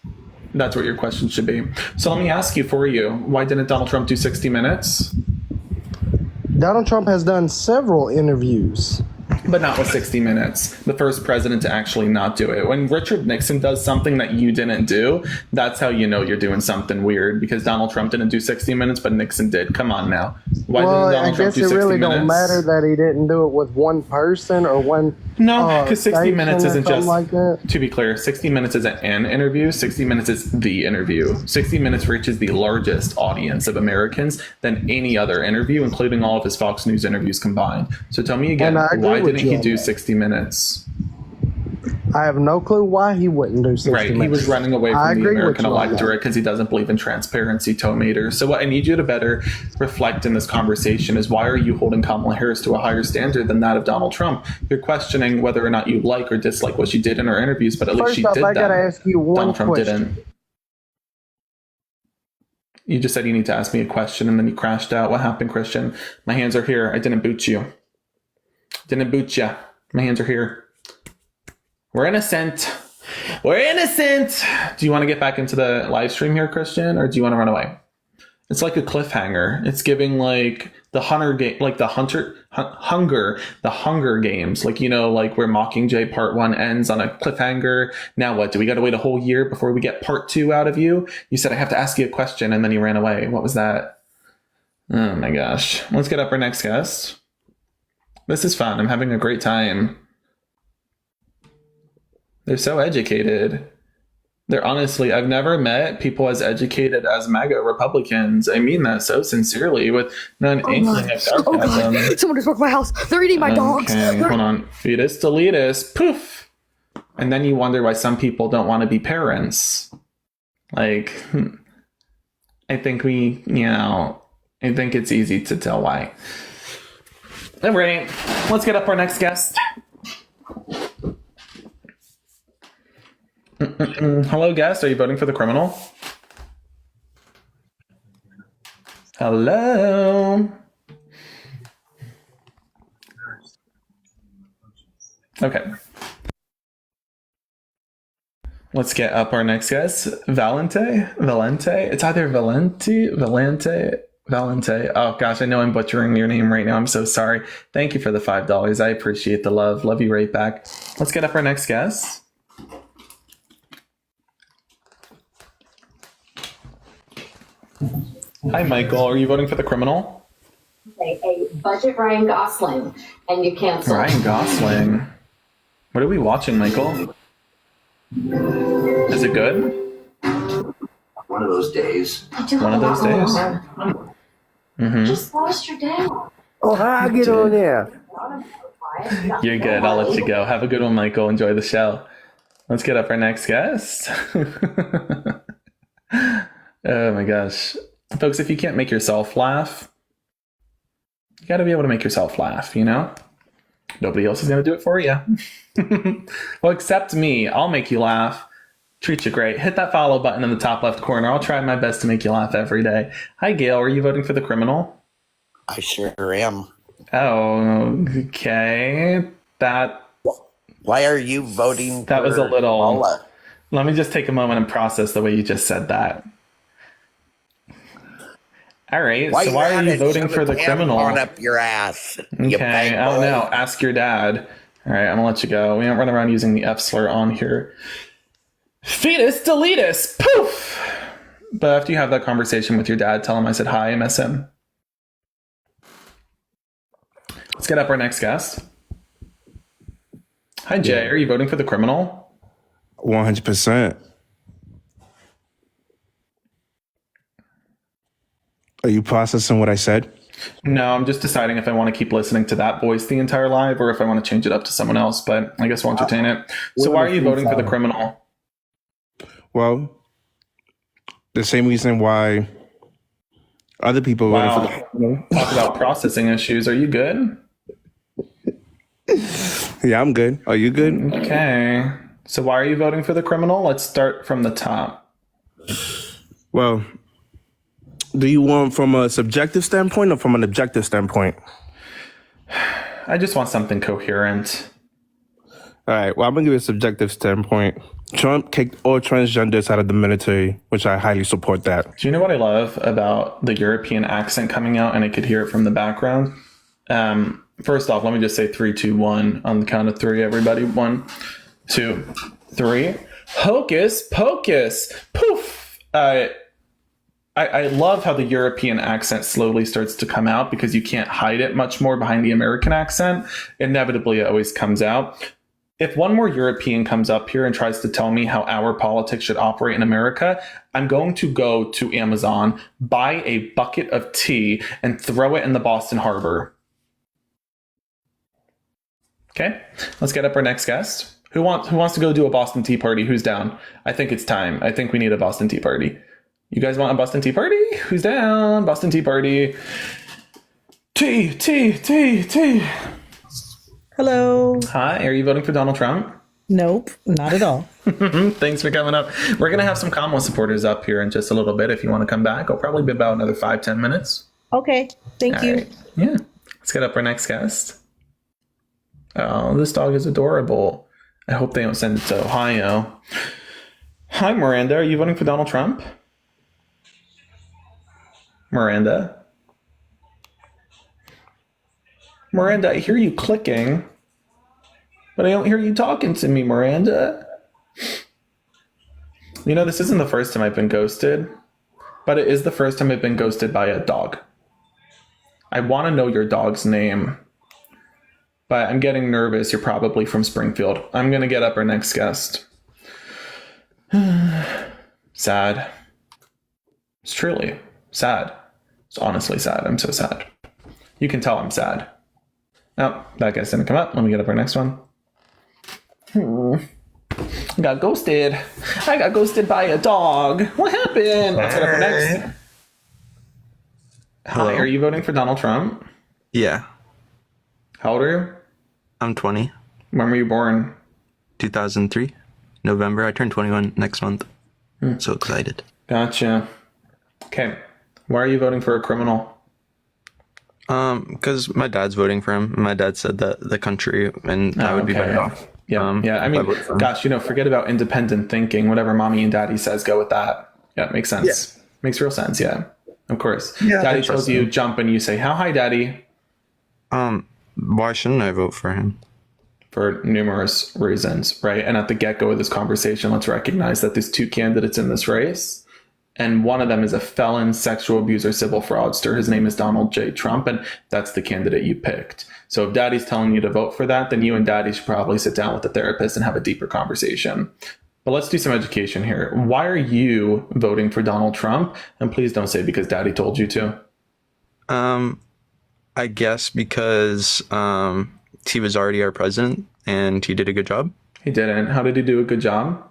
That's what your question should be. So let me ask you for you, why didn't Donald Trump do 60 Minutes? Donald Trump has done several interviews. But not with 60 Minutes. The first president to actually not do it. When Richard Nixon does something that you didn't do, that's how you know you're doing something weird. Because Donald Trump didn't do 60 Minutes, but Nixon did. Come on now. Why didn't Donald Trump do 60 Minutes? I guess it really don't matter that he didn't do it with one person or one. No, because 60 Minutes isn't just, like that. to be clear, 60 Minutes isn't an interview. 60 Minutes is the interview. 60 Minutes reaches the largest audience of Americans than any other interview, including all of his Fox News interviews combined. So tell me again, why didn't he do 60 Minutes? I have no clue why he wouldn't do 60 Minutes. Right, he was running away from the American on that. electorate because he doesn't believe in transparency, Tomater. So what I need you to better reflect in this conversation is, why are you holding Kamala Harris to a higher standard than that of Donald Trump? You're questioning whether or not you like or dislike what she did in her interviews, but at least she did that. I gotta ask you one Donald Trump question. didn't. You just said you need to ask me a question and then you crashed out. What happened, Christian? My hands are here. I didn't boot you. Didn't boot you. My hands are here. We're innocent. We're innocent. Do you want to get back into the live stream here, Christian, or do you want to run away? It's like a cliffhanger. It's giving like the Hunger Games. Like, you know, like where Mockingjay Part 1 ends on a cliffhanger. Now what? Do we got to wait a whole year before we get Part 2 out of you? You said I have to ask you a question, and then you ran away. What was that? Oh my gosh. Let's get up our next guest. This is fun. I'm having a great time. They're so educated. They're honestly, I've never met people as educated as MAGA Republicans. I mean that so sincerely, with not an inkling of sarcasm. Someone just broke my house. They're eating my dogs. Okay, hold on. Fetus deletus. Poof. And then you wonder why some people don't want to be parents. Like, I think I think it's easy to tell why. All right, let's get up our next guest. Hello, guest. Are you voting for the criminal? Hello. Okay. Let's get up our next guest. Valente. It's either Valente. Oh gosh, I know I'm butchering your name right now. I'm so sorry. Thank you for the $5. I appreciate the love. Love you right back. Let's get up our next guest. Hi, Michael. Are you voting for the criminal? A budget Ryan Gosling, and you cancel. Ryan Gosling. What are we watching, Michael? Is it good? One of those days. One of those days. Mm-hmm. Just lost your dad. Oh, how I get on there? You're good. I'll let you go. Have a good one, Michael. Enjoy the show. Let's get up our next guest. Oh my gosh. Folks, if you can't make yourself laugh, you got to be able to make yourself laugh, you know? Nobody else is going to do it for you. Well, except me. I'll make you laugh. Treat you great. Hit that follow button in the top left corner. I'll try my best to make you laugh every day. Hi, Gail. Are you voting for the criminal? I sure am. Oh, okay. Why are you voting That was a little... Paula? Let me just take a moment and process the way you just said that. All right, so why are you voting for the criminal? Up your ass. Okay, I don't know. Ask your dad. All right, I'm gonna let you go. We don't run around using the F slur on here. Fetus deletus, poof! But after you have that conversation with your dad, tell him I said hi, I miss him. Let's get up our next guest. Hi, Jay. Are you voting for the criminal? 100%. Are you processing what I said? No, I'm just deciding if I want to keep listening to that voice the entire live or if I want to change it up to someone else, but I guess we'll entertain it. So why are you voting for the criminal? Well, the same reason why other people voted for the criminal. Talk about processing issues. Are you good? Yeah, I'm good. Are you good? Okay. So why are you voting for the criminal? Let's start from the top. Well, do you want from a subjective standpoint or from an objective standpoint? I just want something coherent. All right. Well, I'm going to give you a subjective standpoint. Trump kicked all transgenders out of the military, which I highly support that. Do you know what I love about the European accent coming out? And I could hear it from the background. First off, let me just say 3, 2, 1 on the count of 3, everybody. 1, 2, 3. Hocus pocus. Poof. I love how the European accent slowly starts to come out because you can't hide it much more behind the American accent. Inevitably, it always comes out. If one more European comes up here and tries to tell me how our politics should operate in America, I'm going to go to Amazon, buy a bucket of tea, and throw it in the Boston Harbor. Okay, let's get up our next guest. Who wants to go do a Boston Tea Party? Who's down? I think it's time. I think we need a Boston Tea Party. You guys want a Boston Tea Party? Who's down? Boston Tea Party. Tea. Hello. Hi, are you voting for Donald Trump? Nope, not at all. Thanks for coming up. We're going to have some Kamala supporters up here in just a little bit if you want to come back. It'll probably be about another 5-10 minutes. Okay, thank you. Right. Yeah. Let's get up our next guest. Oh, this dog is adorable. I hope they don't send it to Ohio. Hi, Miranda. Are you voting for Donald Trump? Miranda, I hear you clicking, but I don't hear you talking to me, Miranda. You know, this isn't the first time I've been ghosted, but it is the first time I've been ghosted by a dog. I want to know your dog's name, but I'm getting nervous. You're probably from Springfield. I'm going to get up our next guest. Sad. It's truly sad. It's honestly sad. I'm so sad. You can tell I'm sad. Oh, that guy's gonna come up. Let me get up our next one. I got ghosted. I got ghosted by a dog. What happened? Let's get up our next. Hello. Hi, are you voting for Donald Trump? Yeah. How old are you? I'm 20. When were you born? 2003. November. I turn 21 next month. So excited. Gotcha. Okay. Why are you voting for a criminal? Because my dad's voting for him. My dad said that the country and I would be better off. Yeah. I mean, gosh, forget about independent thinking. Whatever mommy and daddy says, go with that. Yeah, makes sense. Yeah. Makes real sense. Yeah, of course. Yeah, daddy tells you jump and you say, how high, daddy? Why shouldn't I vote for him? For numerous reasons, right? And at the get-go of this conversation, let's recognize that there's 2 candidates in this race. And one of them is a felon, sexual abuser, civil fraudster. His name is Donald J. Trump, and that's the candidate you picked. So if daddy's telling you to vote for that, then you and daddy should probably sit down with a therapist and have a deeper conversation. But let's do some education here. Why are you voting for Donald Trump? And please don't say because Daddy told you to. I guess because he was already our president and he did a good job. He didn't. How did he do a good job?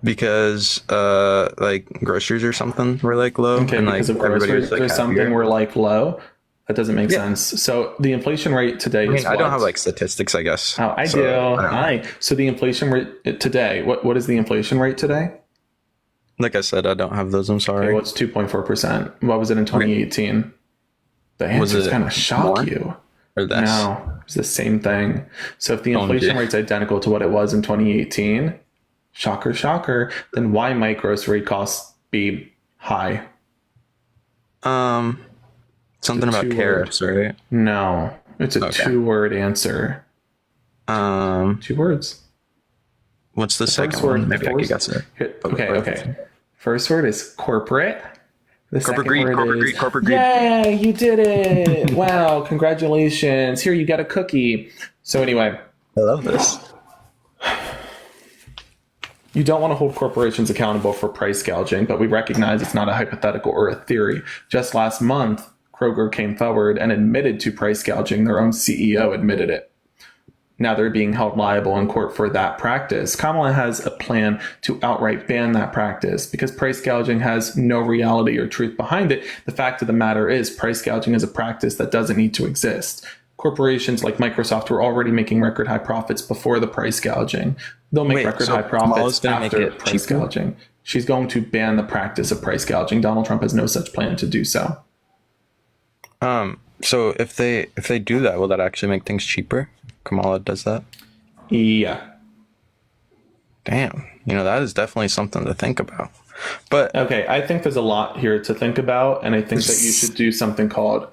Because like groceries or something were like low. Okay, and because like of groceries like, or something were like low. That doesn't make sense. So the inflation rate today is I what? don't have like statistics, I guess. Oh, I So, do. don't know. Hi. So the inflation rate today, what is the inflation rate today? Like I said, I don't have those. I'm sorry. Okay, what's 2.4%? What was it in 2018? The answer's kind of shock more? you. Or less? No, it's the same thing. So if the inflation rate's identical to what it was in 2018, shocker, shocker, then why might grocery costs be high? Something about tariffs, right? No, it's a two-word answer. 2 words. What's the second one? Maybe I could guess it. Okay. First word is corporate. The Corporate second word greed, is corporate greed. Yay, you did it. Wow, congratulations. Here, you got a cookie. So anyway. I love this. You don't want to hold corporations accountable for price gouging, but we recognize it's not a hypothetical or a theory. Just last month, Kroger came forward and admitted to price gouging. Their own CEO admitted it. Now they're being held liable in court for that practice. Kamala has a plan to outright ban that practice because price gouging has no reality or truth behind it. The fact of the matter is price gouging is a practice that doesn't need to exist. Corporations like Microsoft were already making record high profits before the price gouging. They'll make record high profits after price gouging. She's going to ban the practice of price gouging. Donald Trump has no such plan to do so. So if they do that, will that actually make things cheaper? Kamala does that? Yeah. Damn. That is definitely something to think about. But okay, I think there's a lot here to think about, and I think that you should do something called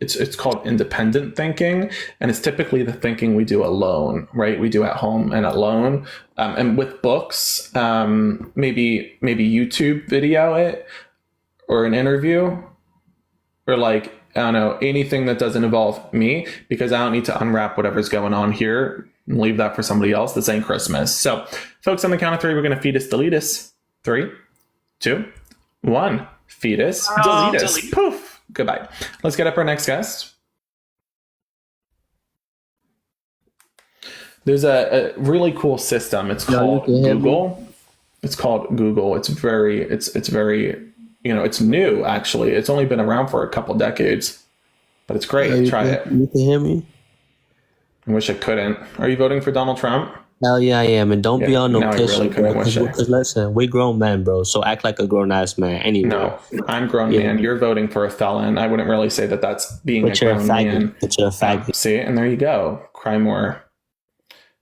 it's called independent thinking, and it's typically the thinking we do alone, right? We do at home and alone, and with books, maybe YouTube video it, or an interview, or like, I don't know, anything that doesn't involve me, because I don't need to unwrap whatever's going on here and leave that for somebody else. This ain't Christmas. So, folks, on the count of 3, we're going to fetus delete us. 3, 2, 1. Fetus delete us. Poof. Goodbye. Let's get up our next guest. There's a really cool system. It's called Google. It's called Google. It's very, it's new, actually. It's only been around for a couple decades, but it's great. Try it. You can hear me? I wish I couldn't. Are you voting for Donald Trump? Hell yeah, I am. And don't be on no piss, really bro. wish I- Because listen, we grown men, bro. So act like a grown-ass man anyway. No, I'm grown man. You're voting for a felon. I wouldn't really say that that's being a grown man. But you're a faggot. See, and there you go. Cry more.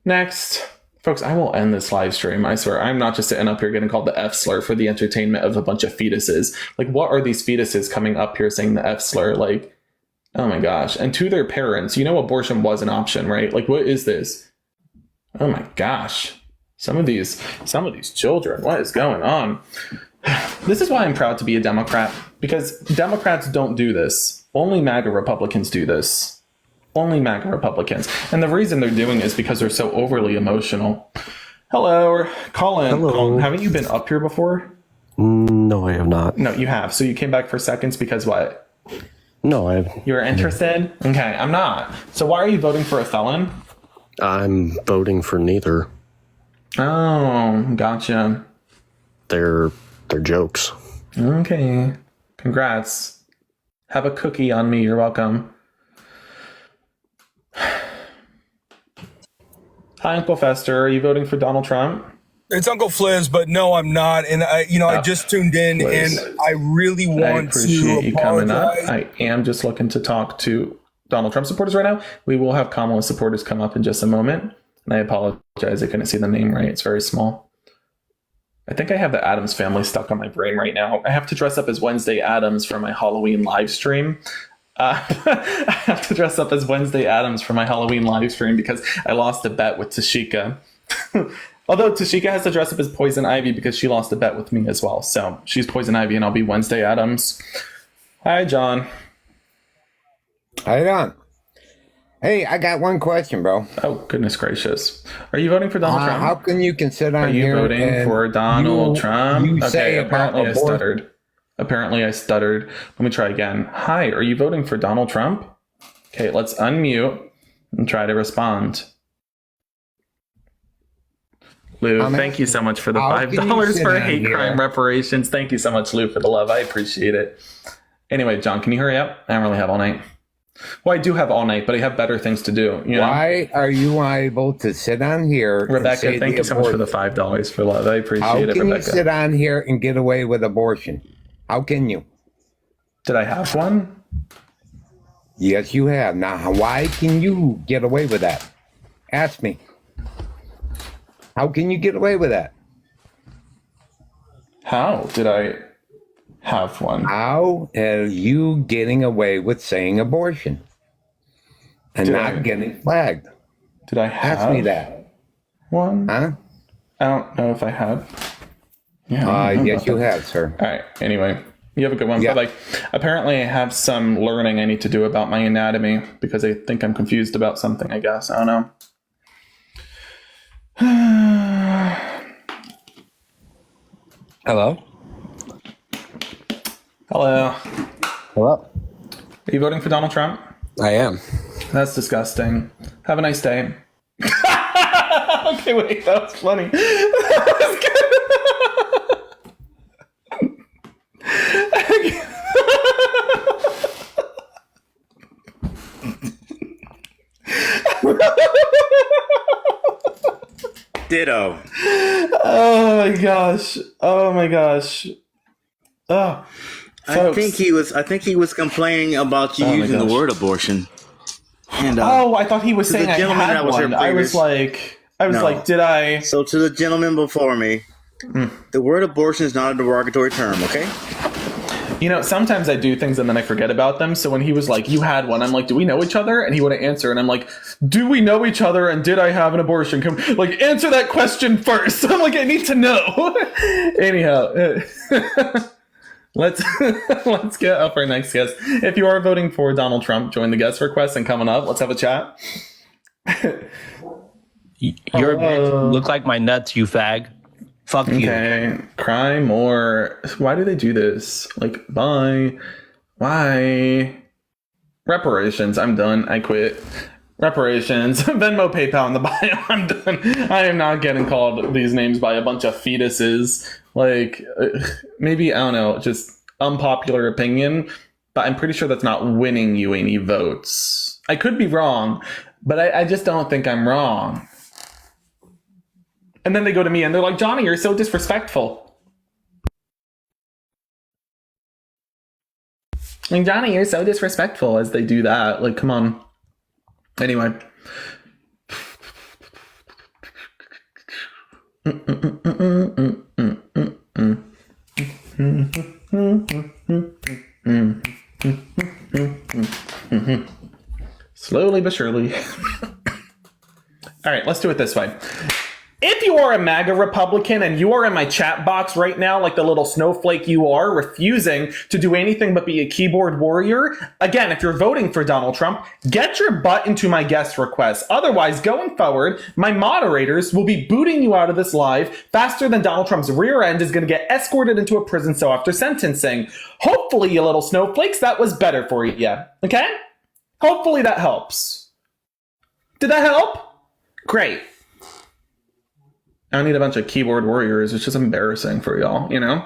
Next. Folks, I will end this live stream. I swear, I'm not just sitting up here getting called the F slur for the entertainment of a bunch of fetuses. Like, what are these fetuses coming up here saying the F slur? Like, oh my gosh. And to their parents, abortion was an option, right? Like, what is this? Oh my gosh. Some of these children, what is going on? This is why I'm proud to be a Democrat, because Democrats don't do this. Only MAGA Republicans do this. Only MAGA Republicans. And the reason they're doing it is because they're so overly emotional. Hello, Colin. Hello. Colin, haven't you been up here before? No, I have not. No, you have. So you came back for seconds because what? No, You were interested? Okay, I'm not. So why are you voting for a felon? I'm voting for neither. Oh, gotcha. They're jokes. Okay. Congrats. Have a cookie on me. You're welcome. Hi, Uncle Fester. Are you voting for Donald Trump? It's Uncle Fliz, but no, I'm not. And I just tuned in, Fliz. and I really want appreciate you coming up. apologize. I am just looking to talk to Donald Trump supporters right now. We will have Kamala supporters come up in just a moment. And I apologize. I couldn't see the name right. It's very small. I think I have the Addams family stuck on my brain right now. I have to dress up as Wednesday Addams for my Halloween live stream. I have to dress up as Wednesday Addams for my Halloween live stream because I lost a bet with Tashika. Although Tashika has to dress up as Poison Ivy because she lost a bet with me as well. So she's Poison Ivy and I'll be Wednesday Addams. Hi, John. How you doing? Hey, I got one question, bro. Oh, goodness gracious. Are you voting for Donald Trump? How can you consider Are you voting for Donald Trump? You okay, say apparently I abortion. stuttered. Let me try again. Hi, are you voting for Donald Trump? Okay, let's unmute and try to respond. Lou, thank you so much for the $5 for hate crime reparations. Thank you so much, Lou, for the love. I appreciate it. Anyway, John, can you hurry up? I don't really have all night. Well, I do have all night, but I have better things to do. You know? Why are you able to sit on here? Rebecca, thank you so much for the $5 for love. I appreciate it, Rebecca. How can you sit on here and get away with abortion? How can you? Did I have one? Yes, you have. Now, why can you get away with that? Ask me. How can you get away with that? How did I have one? How are you getting away with saying abortion and not getting flagged? Did I have Ask me that. One? Huh? I don't know if I have. Yeah. Yes, you have, sir. All right. Anyway, you have a good one. Yeah. But apparently I have some learning I need to do about my anatomy because I think I'm confused about something, I guess. I don't know. Hello? Hello. Hello? Are you voting for Donald Trump? I am. That's disgusting. Have a nice day. Okay, wait, that was funny. That was Ditto. Oh my gosh. Oh my gosh. Oh. I think he was complaining about you using the word abortion. And I thought he was saying I had one. I was like, did I? So to the gentleman before me, the word abortion is not a derogatory term, okay? You know, sometimes I do things and then I forget about them. So when he was like, you had one, I'm like, do we know each other? And he wouldn't answer. And I'm like, do we know each other? And did I have an abortion? Answer that question first. I'm like, I need to know. Anyhow, let's get up our next guest. If you are voting for Donald Trump, join the guest request and coming up. Let's have a chat. Your bitch look like my nuts, you fag. Fuck you. Okay, cry more. Why do they do this? Bye. Why? Reparations. I'm done. I quit. Reparations. Venmo, PayPal in the bio. I'm done. I am not getting called these names by a bunch of fetuses. Maybe, I don't know, just unpopular opinion, but I'm pretty sure that's not winning you any votes. I could be wrong, but I just don't think I'm wrong. And then they go to me and they're like, Johnny, you're so disrespectful. Johnny, you're so disrespectful as they do that. Come on. Anyway. Slowly but surely. All right, let's do it this way. If you are a MAGA Republican and you are in my chat box right now, like the little snowflake you are, refusing to do anything but be a keyboard warrior, again, if you're voting for Donald Trump, get your butt into my guest request. Otherwise, going forward, my moderators will be booting you out of this live faster than Donald Trump's rear end is going to get escorted into a prison cell after sentencing. Hopefully, you little snowflakes, that was better for you. Okay? Hopefully that helps. Did that help? Great. I don't need a bunch of keyboard warriors. It's just embarrassing for y'all, you know?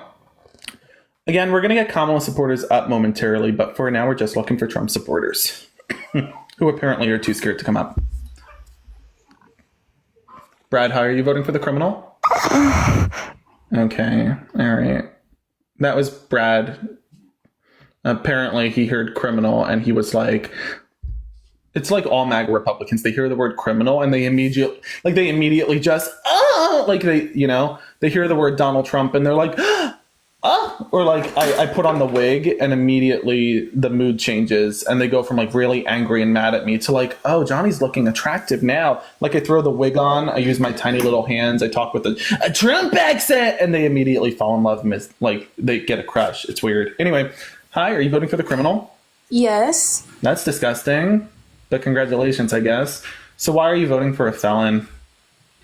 Again, we're going to get Kamala supporters up momentarily, but for now, we're just looking for Trump supporters who apparently are too scared to come up. Brad, how are you voting for the criminal? Okay. All right. That was Brad. Apparently, he heard criminal and he was like... It's like all MAGA Republicans. They hear the word criminal and they immediately just, they hear the word Donald Trump and they're like, or I put on the wig and immediately the mood changes and they go from really angry and mad at me to oh, Johnny's looking attractive now. I throw the wig on, I use my tiny little hands, I talk with a Trump accent and they immediately fall in love and they get a crush. It's weird. Anyway, hi, are you voting for the criminal? Yes. That's disgusting. but congratulations, I guess. So why are you voting for a felon?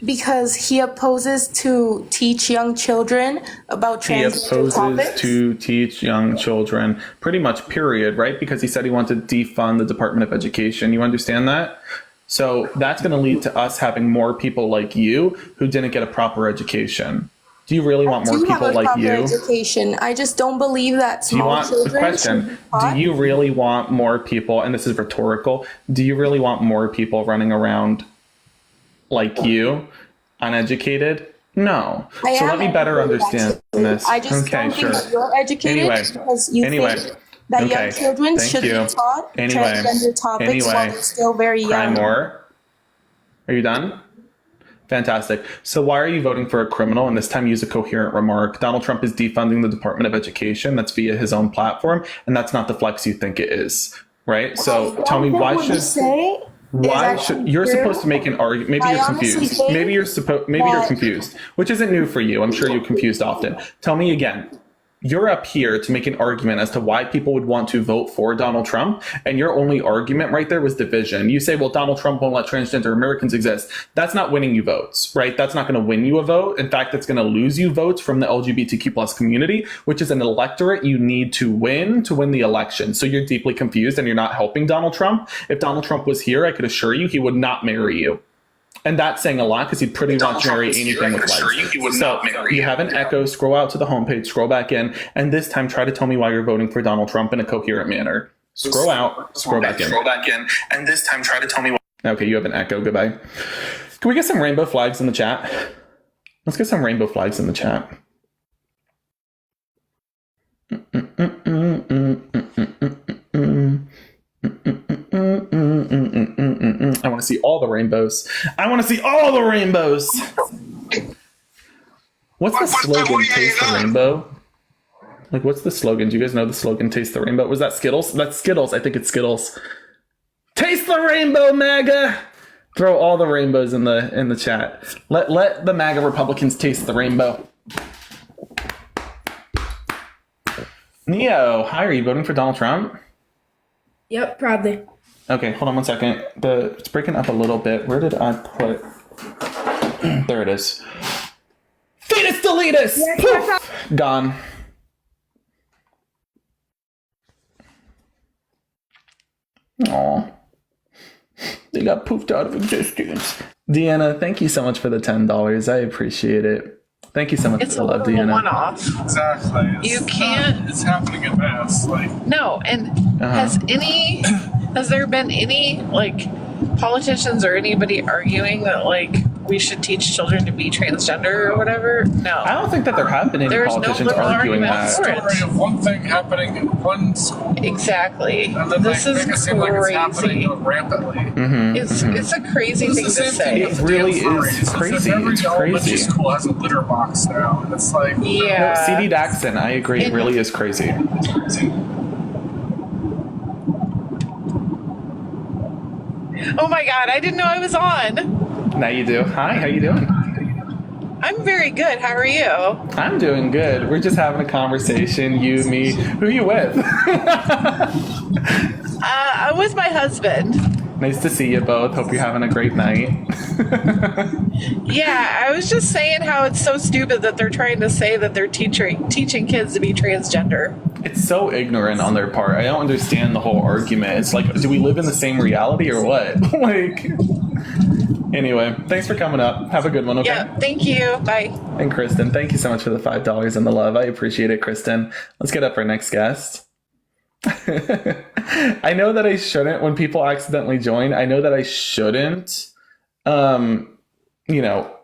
Because he opposes to teach young children about He transgender opposes topics. to teach young children, pretty much, period, right? Because he said he wanted to defund the Department of Education. You understand that? So that's going to lead to us having more people like you who didn't get a proper education. Do you really want more Do have people a like proper you? education. I just don't believe that Do you small want, children should question, be taught. do you really want more people, and this is rhetorical, do you really want more people running around like you, uneducated? No. I So am let me better educated, understand actually. this. I just Okay, don't sure. think that you're educated Anyway, because you anyway, think that okay, young children thank should you. be taught Anyway, transgender topics anyway, while they're still very young. Primor, are you done? Fantastic. So why are you voting for a criminal and this time use a coherent remark? Donald Trump is defunding the Department of Education. That's via his own platform, and that's not the flex you think it is, right? So tell me why What you should say why is should you're true. supposed to make an argument? Maybe I you're honestly confused. think Maybe you're that- confused, which isn't new for you. I'm sure you're confused often. Tell me again. You're up here to make an argument as to why people would want to vote for Donald Trump, and your only argument right there was division. You say, well, Donald Trump won't let transgender Americans exist. That's not winning you votes, right? That's not going to win you a vote. In fact, it's going to lose you votes from the LGBTQ plus community, which is an electorate you need to win the election. So you're deeply confused and you're not helping Donald Trump. If Donald Trump was here, I could assure you he would not marry you. And that's saying a lot because he'd pretty much marry anything with legs. So you have an echo, scroll out to the homepage, scroll back in, and this time try to tell me why you're voting for Donald Trump in a coherent manner. Scroll out, scroll back in. And this time try to tell me why. Okay, you have an echo, goodbye. Can we get some rainbow flags in the chat? Let's get some rainbow flags in the chat. I want to see all the rainbows. I want to see all the rainbows. What's the slogan? Taste the rainbow? Like, what's the slogan? Do you guys know the slogan? Taste the rainbow. Was that Skittles? That's Skittles. I think it's Skittles. Taste the rainbow, MAGA. Throw all the rainbows in the chat. Let the MAGA Republicans taste the rainbow. Neo, hi. Are you voting for Donald Trump? Yep, probably. Okay, hold on one second. It's breaking up a little bit. Where did I put? There it is. Fetus deletus! Poof! Gone. Aw. They got poofed out of existence. Deanna, thank you so much for the $10. I appreciate it. Thank you so much It's for a the love, little Deanna. one-off. Exactly. You can't. It's happening in mass. Like, No, and has there been any like politicians or anybody arguing that like we should teach children to be transgender or whatever? No. I don't think that there have been any There's no politicians liberal arguing argument that. for it. story of one thing happening in one school. Exactly. And then This make is it seem like it's happening crazy. rampantly. It's a crazy thing to say. It really is crazy. Every It's elementary crazy. school has a litter box now. It's like, Yeah. No, CD Daxon, I agree. It really is crazy. Oh my god, I didn't know I was on. Now you do. Hi, how you doing? I'm very good. How are you? I'm doing good. We're just having a conversation. You, me. Who are you with? I'm with my husband. Nice to see you both. Hope you're having a great night. Yeah, I was just saying how it's so stupid that they're trying to say that they're teaching kids to be transgender. It's so ignorant on their part. I don't understand the whole argument. It's like, do we live in the same reality or what? Like, anyway, thanks for coming up. Have a good one, okay? Yeah, thank you. Bye. And Kristen, thank you so much for the $5 and the love. I appreciate it, Kristen. Let's get up our next guest. I know that I shouldn't, when people accidentally join, I know that I shouldn't,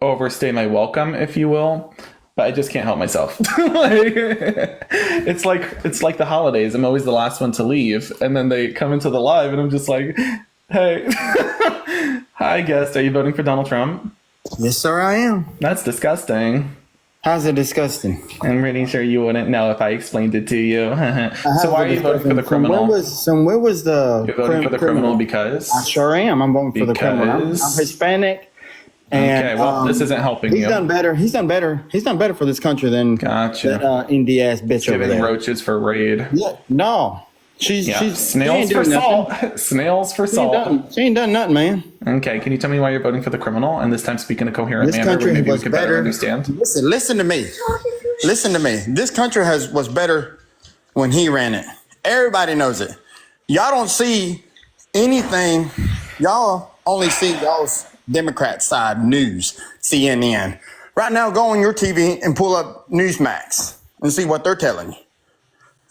overstay my welcome, if you will, but I just can't help myself. It's like the holidays. I'm always the last one to leave, and then they come into the live, and I'm just like, hey, hi, guest. Are you voting for Donald Trump? Yes, sir, I am. That's disgusting. How's it disgusting? I'm pretty sure you wouldn't know if I explained it to you. So why are you voting for the criminal? Where was the... You're voting for the criminal because? I sure am. I'm voting for the criminal. I'm Hispanic. And, okay, well, this isn't helping he's you. done better. He's done better for this country than gotcha. that indie ass bitch over Giving there. roaches for raid. Yeah, no. She's snails for salt. Snails for salt. She ain't done nothing, man. Okay, can you tell me why you're voting for the criminal? And this time speak in a coherent manner where maybe we can better understand. Listen to me. Listen to me. This country was better when he ran it. Everybody knows it. Y'all don't see anything. Y'all only see y'all's Democrat side news, CNN. Right now, go on your TV and pull up Newsmax and see what they're telling you.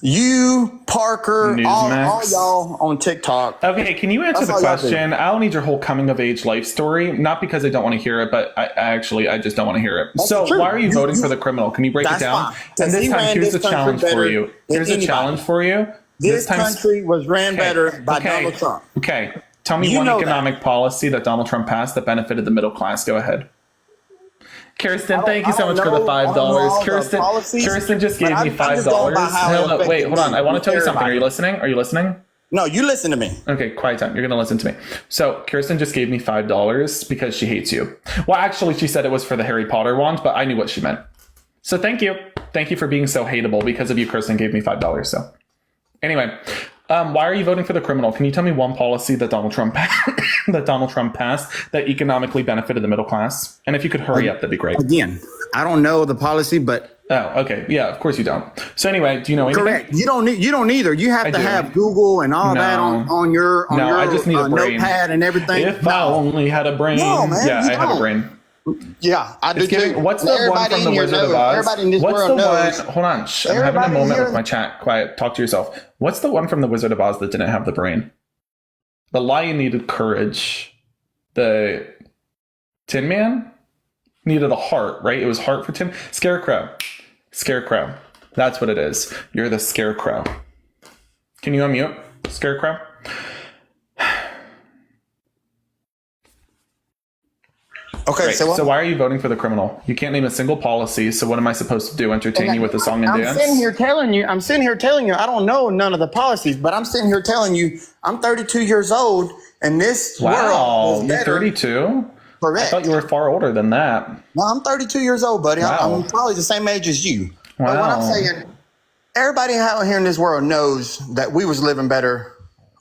You, Parker, all y'all on TikTok. Okay, can you answer the question? I don't need your whole coming of age life story. Not because I don't want to hear it, but I just don't want to hear it. So why are you voting for the criminal? Can you break it down? And this time, here's a challenge for you. Here's a challenge for you. This country was ran better by Donald Trump. Okay, tell me one economic policy that Donald Trump passed that benefited the middle class. Go ahead. Kirsten, thank you so much for the $5. Kirsten just gave me $5. Wait, hold on. I want to tell you something. Are you listening? Are you listening? No, you listen to me. Okay, quiet time. You're going to listen to me. So Kirsten just gave me $5 because she hates you. Well, actually, she said it was for the Harry Potter wand, but I knew what she meant. So thank you. Thank you for being so hateable. Because of you, Kirsten gave me $5. So anyway, why are you voting for the criminal? Can you tell me one policy that Donald Trump passed that economically benefited the middle class? And if you could hurry up, that'd be great. Again, I don't know the policy, but okay, yeah, of course you don't. So anyway, do you know anything? Correct. You don't either. You have to have Google and all that on your I just need a brain. notepad and everything. If I only had a brain. No, man, yeah, I have a brain. Yeah, I do too. What's the one from the Wizard of Oz? Hold on. I'm having a moment with my chat. Quiet. Talk to yourself. What's the one from the Wizard of Oz that didn't have the brain? The lion needed courage. The Tin Man needed a heart, right? It was heart for Tin. Scarecrow. That's what it is. You're the Scarecrow. Can you unmute? Scarecrow? Okay, right. So why are you voting for the criminal? You can't name a single policy. So what am I supposed to do? Entertain you with a song and dance? I'm sitting here telling you, I don't know none of the policies, but I'm sitting here telling you, I'm 32 years old, and this world is better. You're 32? Correct. I thought you were far older than that. No, I'm 32 years old, buddy. Wow. I'm probably the same age as you. Wow. But what I'm saying, everybody out here in this world knows that we was living better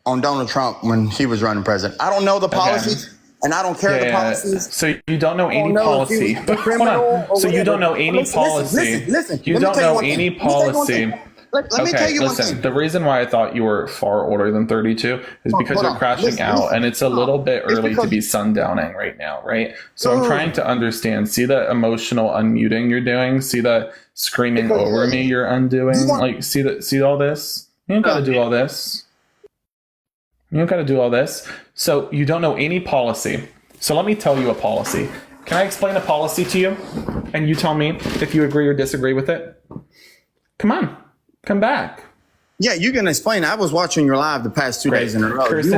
on Donald Trump when he was running president. I don't know the policies. And I don't care the policies. So you don't know any policy. Hold on. So you don't know any policy. Listen. You don't know any policy. Let me tell you one thing. The reason why I thought you were far older than 32 is because you're crashing out, and it's a little bit early to be sundowning right now, right? So I'm trying to understand. See the emotional unmuting you're doing? See the screaming over me you're undoing? Like, see all this? You don't got to do all this. You don't got to do all this. So you don't know any policy. So let me tell you a policy. Can I explain a policy to you? And you tell me if you agree or disagree with it? Come on. Come back. Yeah, you can explain. I was watching your live the past 2 days in a row. Kirsten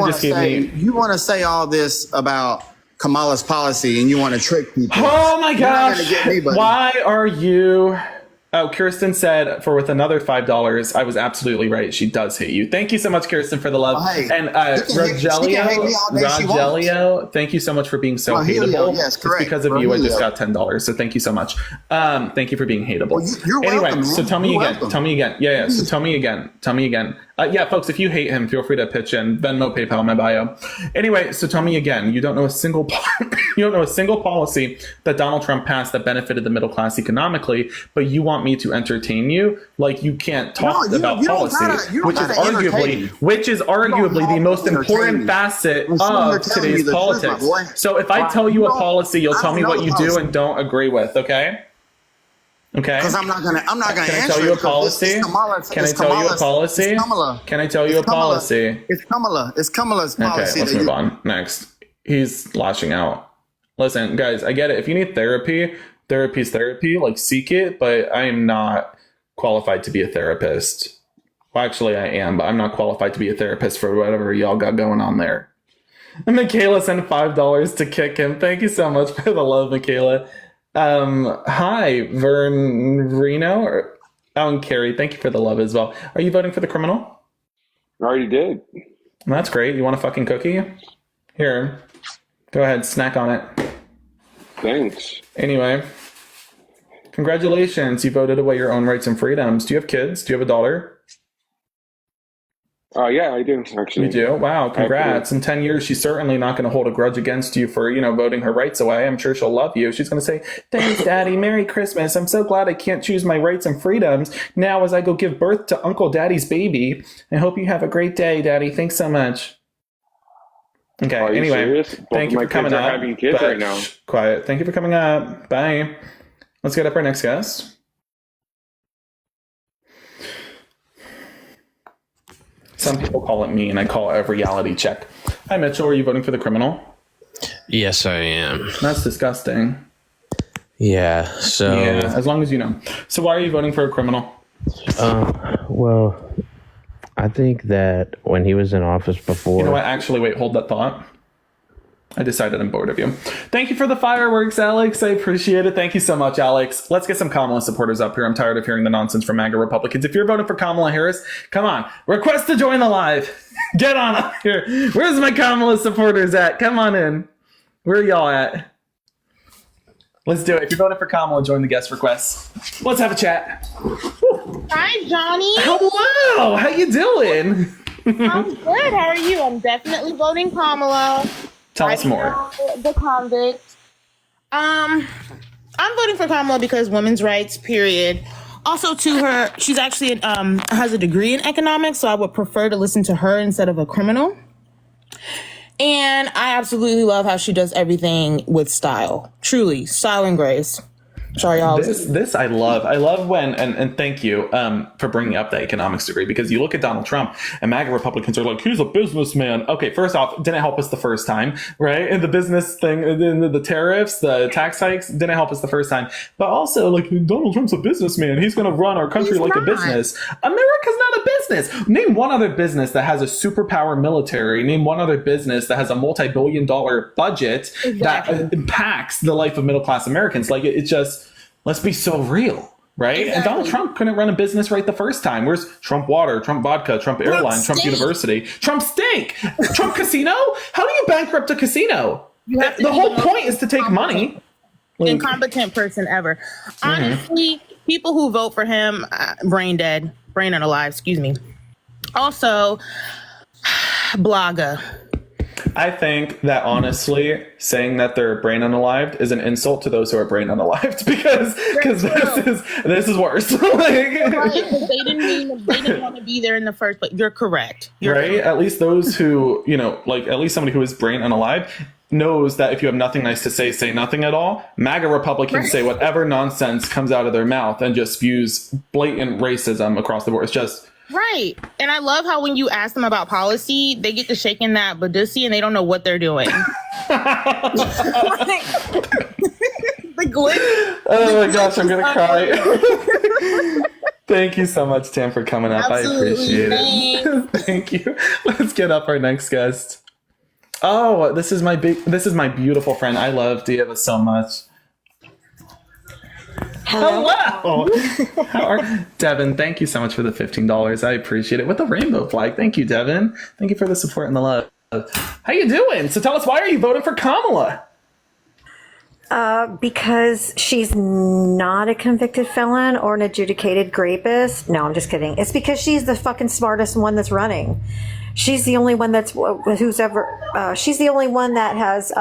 You want to say all this about Kamala's policy and you want to trick people. Oh my gosh. Why are you... Oh, Kirsten said with another $5, I was absolutely right. She does hate you. Thank you so much, Kirsten, for the love. And Rogelio, thank you so much for being so hateable. Yes, correct. It's because of you, I just got $10. So thank you so much. Thank you for being hateable. You're welcome, so tell me again. welcome. Tell me again. Yeah. So tell me again. Yeah, folks, if you hate him, feel free to pitch in. Venmo, PayPal, my bio. Anyway, so tell me again. You don't know a single policy that Donald Trump passed that benefited the middle class economically, but you want me to entertain you? Like you can't talk about policy, which is arguably the most important facet of today's politics. So if I tell you a policy, you'll tell me what you do and don't agree with. Okay. Because I'm not gonna Can I answer. tell you a policy? Can I tell you a policy? Can I tell you a policy? It's Kamala. It's Kamala's policy. Okay, let's move on. Next. He's lashing out. Listen, guys, I get it. If you need therapy, therapy's therapy. Like, seek it. But I am not qualified to be a therapist. Well, actually, I am, but I'm not qualified to be a therapist for whatever y'all got going on there. And Michaela sent $5 to kick him. Thank you so much for the love, Michaela. Hi, Vern Reno. And Carrie, thank you for the love as well. Are you voting for the criminal? I already did. That's great. You want a fucking cookie? Here. Go ahead, snack on it. Thanks. Anyway, congratulations. You voted away your own rights and freedoms. Do you have kids? Do you have a daughter? Yeah, I do actually. You do? Wow, congrats. In 10 years, she's certainly not going to hold a grudge against you for, voting her rights away. I'm sure she'll love you. She's going to say, thanks, Daddy. Merry Christmas. I'm so glad I can't choose my rights and freedoms now as I go give birth to Uncle Daddy's baby. I hope you have a great day, Daddy. Thanks so much. Okay, Are you anyway, serious? thank you for coming up. Having kids right now. Quiet. Thank you for coming up. Bye. Let's get up our next guest. Some people call it mean. I call it a reality check. Hi, Mitchell. Are you voting for the criminal? Yes, I am. That's disgusting. Yeah, so... Yeah, as long as you know. So why are you voting for a criminal? Well, I think that when he was in office before... You know what? Actually, wait, hold that thought. I decided I'm bored of you. Thank you for the fireworks, Alex. I appreciate it. Thank you so much, Alex. Let's get some Kamala supporters up here. I'm tired of hearing the nonsense from MAGA Republicans. If you're voting for Kamala Harris, come on. Request to join the live. Get on up here. Where's my Kamala supporters at? Come on in. Where are y'all at? Let's do it. If you're voting for Kamala, join the guest requests. Let's have a chat. Hi, Johnny. Hello. How you doing? I'm good. How are you? I'm definitely voting Kamala. Tell us more. The convict. I'm voting for Kamala because women's rights, period. Also, she's actually has a degree in economics, so I would prefer to listen to her instead of a criminal. And I absolutely love how she does everything with style. Truly, style and grace. Sorry, y'all. This I love. I love when, and thank you for bringing up the economics degree, because you look at Donald Trump and MAGA Republicans are like, he's a businessman. Okay, first off, didn't help us the first time, right? And the business thing, the tariffs, the tax hikes, didn't help us the first time. But also, like, Donald Trump's a businessman. He's going to run our country like a business. America's not a business. Name one other business that has a superpower military. Name one other business that has a multi-billion-dollar budget that impacts the life of middle-class Americans. Like, it's just... Let's be so real, right? Exactly. And Donald Trump couldn't run a business right the first time. Where's Trump Water, Trump Vodka, Trump Airline, Trump University, Trump Steak, Trump Casino? How do you bankrupt a casino? The whole point is to take money. Incompetent person ever. Honestly, people who vote for him, brain dead, brain unalive, excuse me. Also, blogger. I think that honestly, saying that they're brain unalived is an insult to those who are brain unalived, because this is worse. They didn't want to be there in the first place. You're correct. You're correct. At least those who, at least somebody who is brain unalived knows that if you have nothing nice to say nothing at all. MAGA Republicans say whatever nonsense comes out of their mouth and just spews blatant racism across the board. It's just... Right. And I love how when you ask them about policy, they get to shaking that badussy and they don't know what they're doing. Oh my gosh, I'm going to cry. Thank you so much, Tam, for coming up. Absolutely. I appreciate it. Thank you. Let's get up our next guest. Oh, this is my beautiful friend. I love Diva so much. Hello. Devin, thank you so much for the $15. I appreciate it. With the rainbow flag. Thank you, Devin. Thank you for the support and the love. How you doing? So tell us, why are you voting for Kamala? Because she's not a convicted felon or an adjudicated rapist. No, I'm just kidding. It's because she's the fucking smartest one that's running. She's the only one she's the only one that has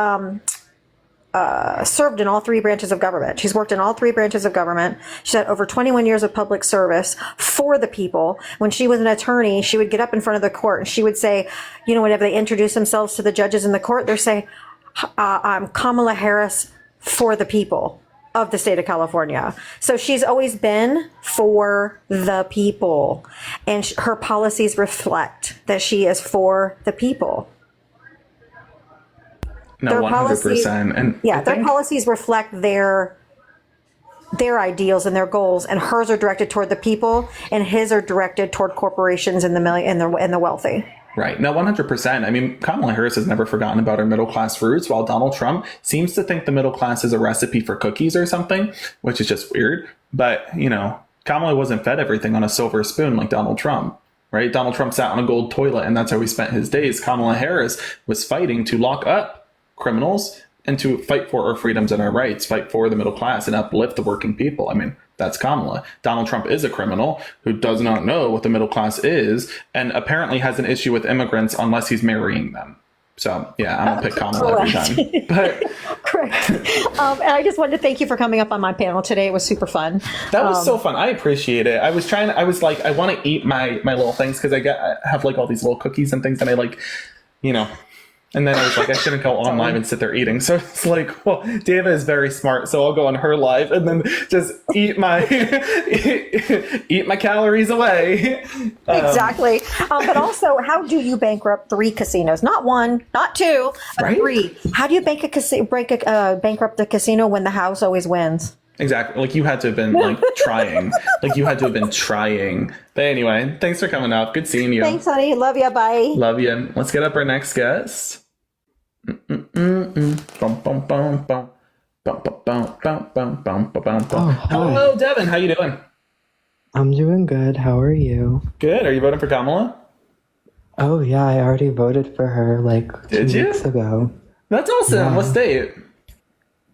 served in all three branches of government. She's worked in all three branches of government. She's had over 21 years of public service for the people. When she was an attorney, she would get up in front of the court and she would say, whenever they introduce themselves to the judges in the court, they say, I'm Kamala Harris for the people of the state of California. So she's always been for the people, and her policies reflect that she is for the people. No, 100%. Their policies reflect their ideals and their goals, and hers are directed toward the people, and his are directed toward corporations and the wealthy. Right. No, 100%. I mean, Kamala Harris has never forgotten about her middle-class roots, while Donald Trump seems to think the middle class is a recipe for cookies or something, which is just weird. But, Kamala wasn't fed everything on a silver spoon like Donald Trump, right? Donald Trump sat on a gold toilet, and that's how he spent his days. Kamala Harris was fighting to lock up criminals and to fight for our freedoms and our rights, fight for the middle class and uplift the working people. I mean, That's Kamala. Donald Trump is a criminal who does not know what the middle class is and apparently has an issue with immigrants unless he's marrying them. So, yeah, I'm going to pick Kamala every time. But Correct. And I just wanted to thank you for coming up on my panel today. It was super fun. that was so fun. I appreciate it. I was like, I want to eat my little things because I have like all these little cookies and things and I like, you know. And then I was like, I shouldn't go on live and sit there eating. So it's like, well, Dava is very smart, so I'll go on her live and then just eat my calories away. Exactly. But also, how do you bankrupt 3 casinos? Not 1, not 2, but Right? 3. How do you bankrupt a casino when the house always wins? Exactly. Like you had to have been like trying. Like you had to have been trying. But anyway, thanks for coming up. Good seeing you. Thanks, honey. Love you. Bye. Love you. Let's get up our next guest. Hello, Devin. How you doing? I'm doing good. How are you? Good. Are you voting for Kamala? Oh yeah, I already voted for her like 2 weeks ago. That's awesome. Yeah. What state?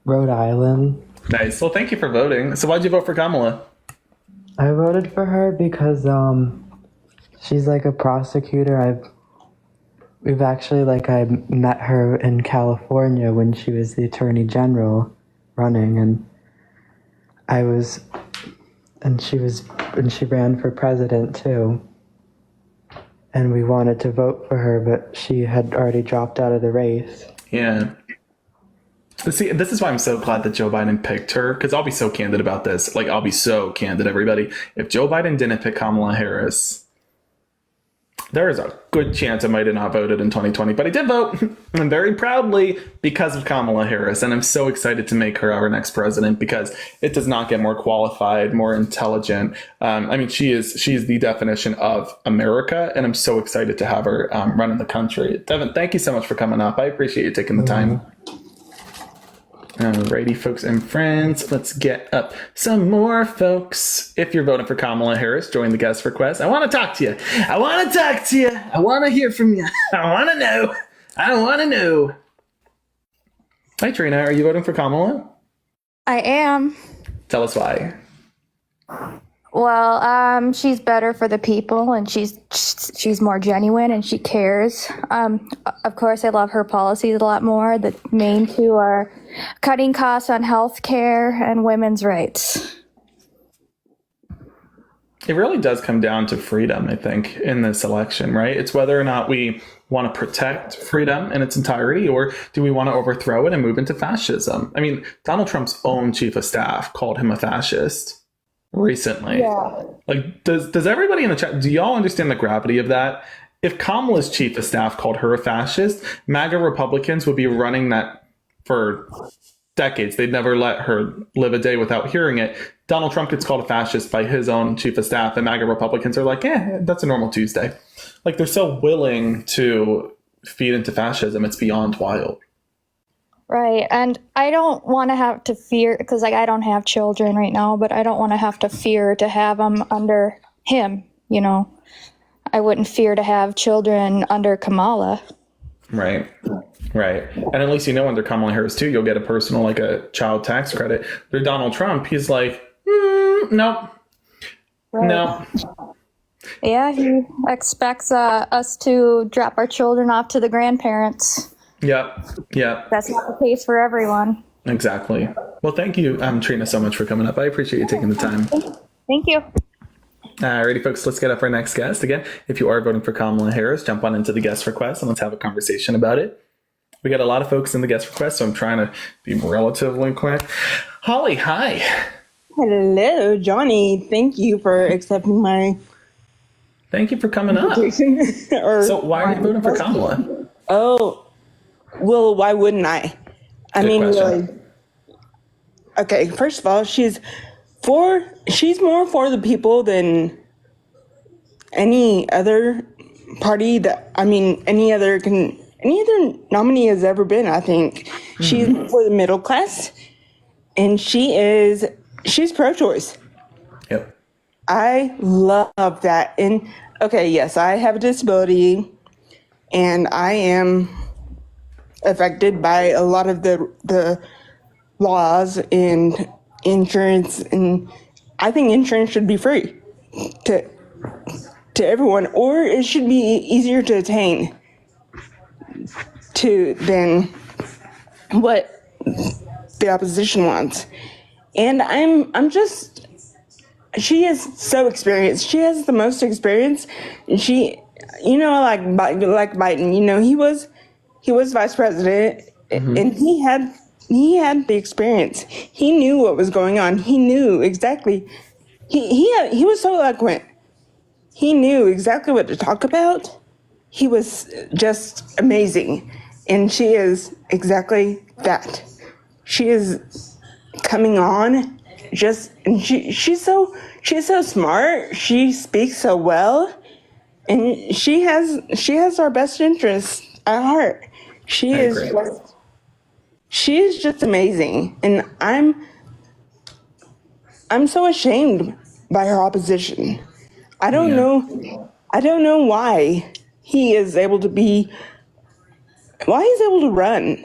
Rhode Island. Nice. Well, thank you for voting. So why'd you vote for Kamala? I voted for her because she's like a prosecutor. I met her in California when she was the attorney general running, and she ran for president too. And we wanted to vote for her, but she had already dropped out of the race. Yeah. See, this is why I'm so glad that Joe Biden picked her, because I'll be so candid about this. Like, I'll be so candid, everybody. If Joe Biden didn't pick Kamala Harris, there is a good chance I might have not voted in 2020, but I did vote, and very proudly, because of Kamala Harris. And I'm so excited to make her our next president, because it does not get more qualified, more intelligent. I mean, she is the definition of America, and I'm so excited to have her running the country. Devin, thank you so much for coming up. I appreciate you taking the time. Alrighty, folks and friends, let's get up some more folks. If you're voting for Kamala Harris, join the guest request. I want to talk to you. I want to talk to you. I want to hear from you. I want to know. I want to know. Hi, Trina. Are you voting for Kamala? I am. Tell us why. Well, she's better for the people, and she's more genuine, and she cares. Of course, I love her policies a lot more. The main two are cutting costs on health care and women's rights. It really does come down to freedom, I think, in this election, right? It's whether or not we want to protect freedom in its entirety, or do we want to overthrow it and move into fascism? I mean, Donald Trump's own chief of staff called him a fascist recently. Yeah. Like, does everybody in the chat, do y'all understand the gravity of that? If Kamala's chief of staff called her a fascist, MAGA Republicans would be running that for decades. They'd never let her live a day without hearing it. Donald Trump gets called a fascist by his own chief of staff, and MAGA Republicans are like, that's a normal Tuesday. Like, they're so willing to feed into fascism. It's beyond wild. Right. And I don't want to have to fear, because like I don't have children right now, but I don't want to have to fear to have them under him, you know. I wouldn't fear to have children under Kamala. Right. Right. And at least, you know, under Kamala Harris too, you'll get a personal, like a child tax credit. Under Donald Trump, he's like, no. Right. No. Yeah, he expects us to drop our children off to the grandparents. Yep. That's not the case for everyone. Exactly. Well, thank you, Trina, so much for coming up. I appreciate you taking the time. Thank you. Alrighty, folks, let's get up our next guest. Again, if you are voting for Kamala Harris, jump on into the guest request and let's have a conversation about it. We got a lot of folks in the guest request, so I'm trying to be relatively quick. Holly, hi. Hello, Johnny. Thank you for accepting my... Thank you for coming up. So why are you voting for Kamala? Oh, well, why wouldn't I? Good question. Really. Okay, first of all, she's more for the people than any other party any other nominee has ever been, I think. She's for the middle class, and she's pro-choice. Yep. I love that. And okay, yes, I have a disability, and I am affected by a lot of the laws and insurance and I think insurance should be free to everyone, or it should be easier to attain than what the opposition wants. And she is so experienced. She has the most experience. And she, like Biden, he was vice president, and he had the experience. He knew what was going on. He knew exactly. He was so eloquent. He knew exactly what to talk about. He was just amazing. And she is exactly that. She is coming on and she's so smart. She speaks so well, and she has our best interests at heart. She is just amazing. And I'm so ashamed by her opposition. I don't know why he's able to run.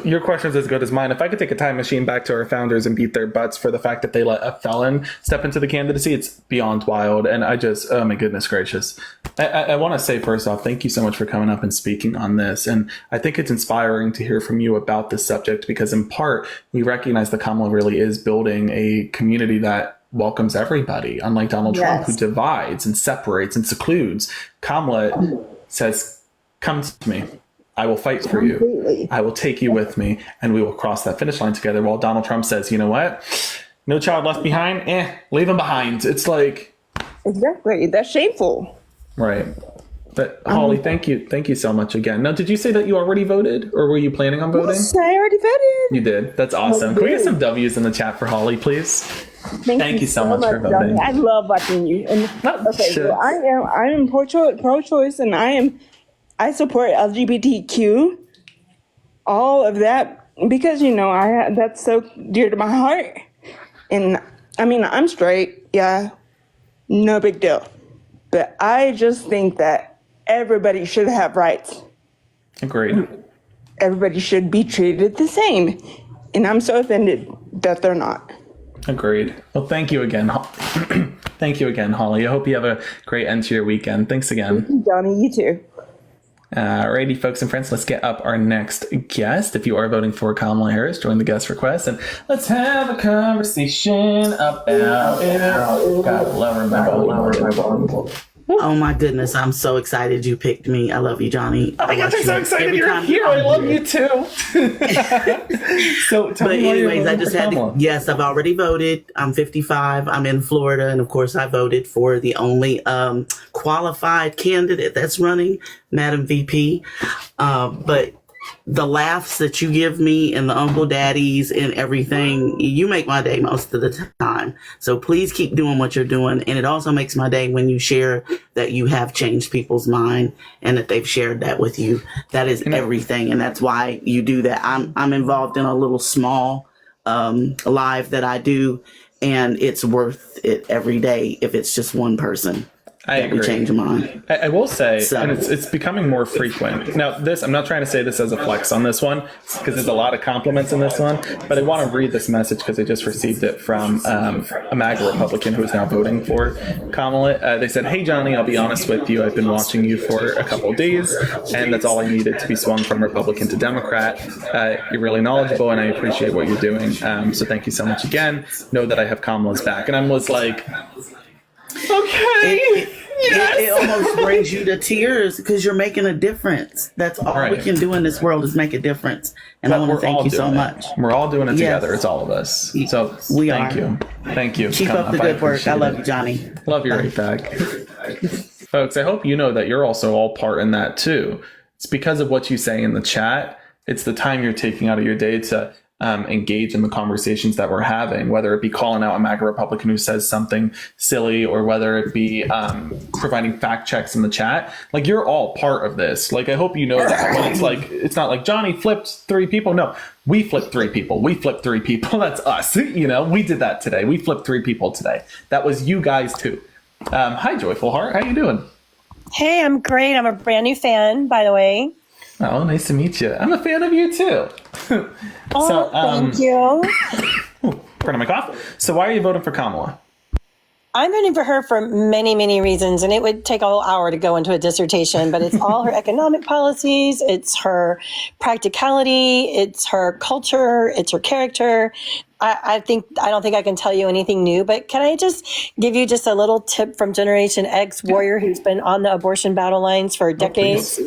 Your question's as good as mine. If I could take a time machine back to our founders and beat their butts for the fact that they let a felon step into the candidacy, it's beyond wild. And oh my goodness gracious. I want to say first off, thank you so much for coming up and speaking on this. And I think it's inspiring to hear from you about this subject, because in part, we recognize that Kamala really is building a community that welcomes everybody, unlike Donald Trump, who divides and separates and secludes. Kamala says, come to me. I will fight for you. I will take you with me, and we will cross that finish line together. While Donald Trump says, you know what? No child left behind. Leave him behind. It's like... Exactly. That's shameful. Right. But Holly, thank you. Thank you so much again. Now, did you say that you already voted, or were you planning on voting? Yes, I already voted. You did? That's awesome. Can we get some W's in the chat for Holly, please? Thank you so much for voting. I love watching you. And so I'm pro-choice, and I support LGBTQ, all of that, because that's so dear to my heart. And I mean, I'm straight, no big deal. But I just think that everybody should have rights. Agreed. Everybody should be treated the same. And I'm so offended that they're not. Agreed. Well, thank you again. Thank you again, Holly. I hope you have a great end to your weekend. Thanks again. Thank you, Johnny. You too. Alrighty, folks and friends, let's get up our next guest. If you are voting for Kamala Harris, join the guest request and let's have a conversation about it. God, lower my volume. Oh my goodness, I'm so excited you picked me. I love you, Johnny. Oh my gosh, I'm so excited you're here. I love you too. So tell me why anyways, I just had to, yes, I've already voted. I'm 55. I'm in Florida. And of course, I voted for the only qualified candidate that's running, Madam VP. But the laughs that you give me and the Uncle Daddies and everything, you make my day most of the time. So please keep doing what you're doing. And it also makes my day when you share that you have changed people's mind and that they've shared that with you. That is everything. And that's why you do that. I'm involved in a little small live that I do, and it's worth it every day if it's just one person. I agree. Change your mind. I will say, and it's becoming more frequent. Now, I'm not trying to say this as a flex on this one, because there's a lot of compliments in this one, but I want to read this message because I just received it from a MAGA Republican who is now voting for Kamala. They said, "Hey, Johnny, I'll be honest with you. I've been watching you for a couple of days, and that's all I needed to be swung from Republican to Democrat. You're really knowledgeable, and I appreciate what you're doing. So thank you so much again. Know that I have Kamala's back." And I was like... Okay. It almost brings you to tears because you're making a difference. That's all we can do in this world is make a difference. And I want to thank you so much. We're all doing it together. It's all of us. So thank you. Thank you. Keep up the good work. I love you, Johnny. Love you right back. Folks, I hope you know that you're also all part in that too. It's because of what you say in the chat. It's the time you're taking out of your day to engage in the conversations that we're having, whether it be calling out a MAGA Republican who says something silly, or whether it be providing fact checks in the chat. Like, you're all part of this. Like, I hope you know that. When it's not like Johnny flipped 3 people. No, we flipped 3 people. We flipped 3 people. That's us. We did that today. We flipped 3 people today. That was you guys too. Hi, Joyful Heart. How you doing? Hey, I'm great. I'm a brand new fan, by the way. Oh, nice to meet you. I'm a fan of you too. Thank you. Pardon my cough. So why are you voting for Kamala? I'm voting for her for many, many reasons, and it would take a whole hour to go into a dissertation, but it's all her economic policies, it's her practicality, it's her culture, it's her character. I don't think I can tell you anything new, but can I just give you just a little tip from Generation X warrior who's been on the abortion battle lines for decades?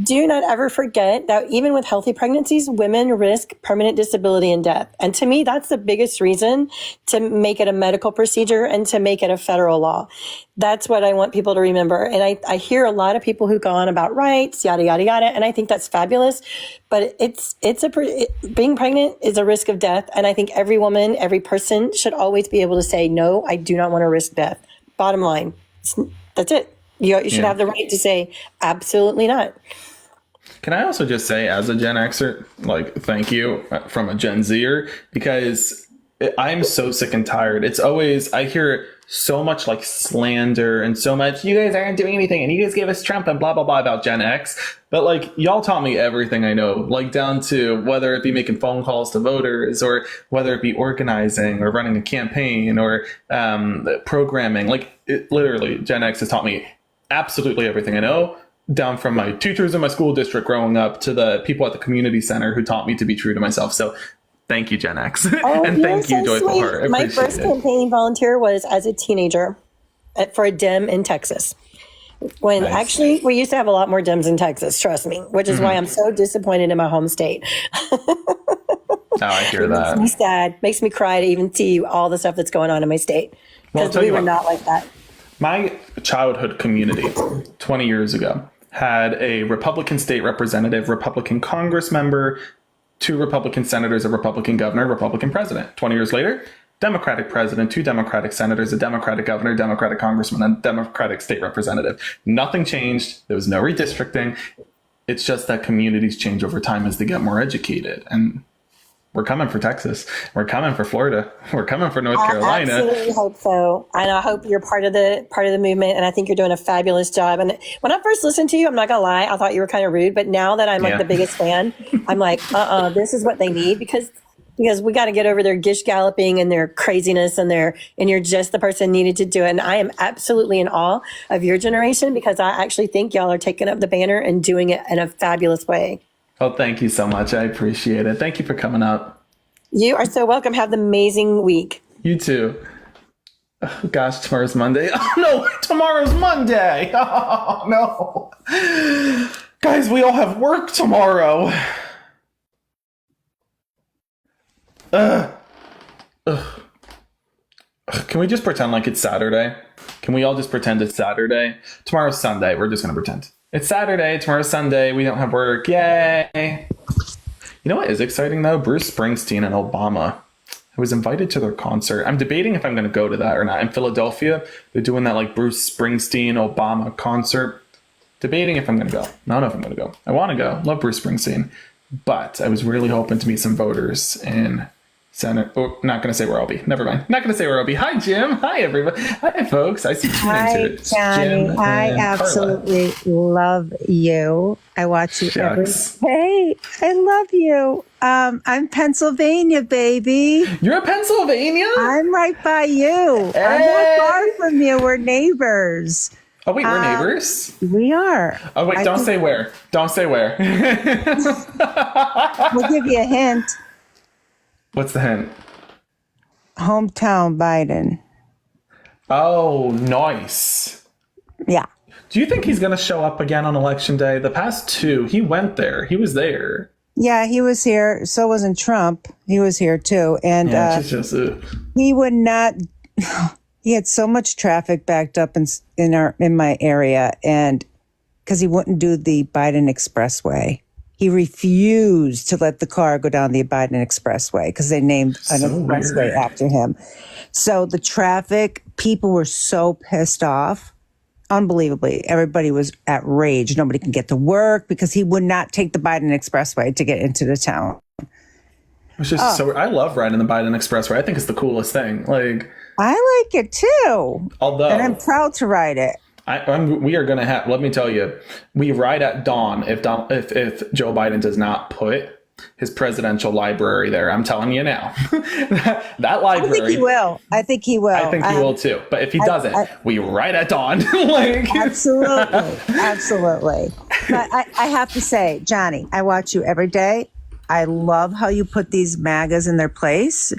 Do not ever forget that even with healthy pregnancies, women risk permanent disability and death. And to me, that's the biggest reason to make it a medical procedure and to make it a federal law. That's what I want people to remember. And I hear a lot of people who go on about rights, yada, yada, yada. And I think that's fabulous. But being pregnant is a risk of death. And I think every woman, every person should always be able to say, no, I do not want to risk death. Bottom line, that's it. You should have the right to say, absolutely not. Can I also just say, as a Gen Xer, like, thank you from a Gen Zer, because I'm so sick and tired. It's always, I hear so much like slander and so much, you guys aren't doing anything and you guys gave us Trump and blah, blah, blah about Gen X. But like, y'all taught me everything I know, like down to whether it be making phone calls to voters or whether it be organizing or running a campaign or programming. Like, literally, Gen X has taught me absolutely everything I know, down from my teachers in my school district growing up to the people at the community center who taught me to be true to myself. So thank you, Gen X. And thank you, Joyful Heart. My first campaign volunteer was as a teenager for a Dem in Texas. When actually we used to have a lot more Dems in Texas, trust me, which is why I'm so disappointed in my home state. I hear that. Makes me sad, makes me cry to even see all the stuff that's going on in my state. Because we were not like that. My childhood community 20 years ago had a Republican state representative, Republican Congress member, 2 Republican senators, a Republican governor, Republican president. 20 years later, Democratic president, 2 Democratic senators, a Democratic governor, Democratic congressman, and Democratic state representative. Nothing changed. There was no redistricting. It's just that communities change over time as they get more educated. And we're coming for Texas. We're coming for Florida. We're coming for North Carolina. I absolutely hope so. And I hope you're part of the movement. And I think you're doing a fabulous job. And when I first listened to you, I'm not gonna lie, I thought you were kind of rude. But now that I'm like the biggest fan, I'm like, this is what they need because we got to get over their gish galloping and their craziness and you're just the person needed to do it. And I am absolutely in awe of your generation because I actually think y'all are taking up the banner and doing it in a fabulous way. Oh, thank you so much. I appreciate it. Thank you for coming up. You are so welcome. Have an amazing week. You too. Oh, gosh, tomorrow's Monday. Oh, no, tomorrow's Monday. Oh, no. Guys, we all have work tomorrow. Can we just pretend like it's Saturday? Can we all just pretend it's Saturday? Tomorrow's Sunday. We're just going to pretend. It's Saturday, tomorrow's Sunday, we don't have work, yay! You know what is exciting though? Bruce Springsteen and Obama. I was invited to their concert. I'm debating if I'm going to go to that or not. In Philadelphia, they're doing that like Bruce Springsteen, Obama concert. Debating if I'm going to go. I don't know if I'm going to go. I want to go. Love Bruce Springsteen. But I was really hoping to meet some voters in Senate. Oh, not going to say where I'll be. Never mind. Not going to say where I'll be. Hi, Jim. Hi, everybody. Hi, folks. I see two names here. It's Johnny. Jim I and absolutely love you. I watch you every Shucks. Hey, I love you. I'm Pennsylvania, baby. You're a Pennsylvania? I'm right by you. I'm not far from you. We're neighbors. Oh, wait, we're neighbors? We are. Oh, wait, don't say where. Don't say where. We'll give you a hint. What's the hint? Hometown Biden. Oh, nice. Yeah. Do you think he's going to show up again on election day? The past 2, he went there. He was there. Yeah, he was here. So wasn't Trump. He was here too. And he would not. He had so much traffic backed up in my area, and because he wouldn't do the Biden Expressway. He refused to let the car go down the Biden Expressway because they named an expressway after him. So the traffic, people were so pissed off. Unbelievably. Everybody was at rage. Nobody can get to work because he would not take the Biden Expressway to get into the town. It's just I love riding the Biden Expressway. I think it's the coolest thing. Like, I like it too. Although, and I'm proud to ride it. We are going to have, let me tell you, we ride at dawn if Joe Biden does not put his presidential library there. I'm telling you now. that library. I think he will. I think he will. I think he will too. But if he doesn't, we write at dawn. Like absolutely. Absolutely. But I have to say, Johnny, I watch you every day. I love how you put these MAGAs in their place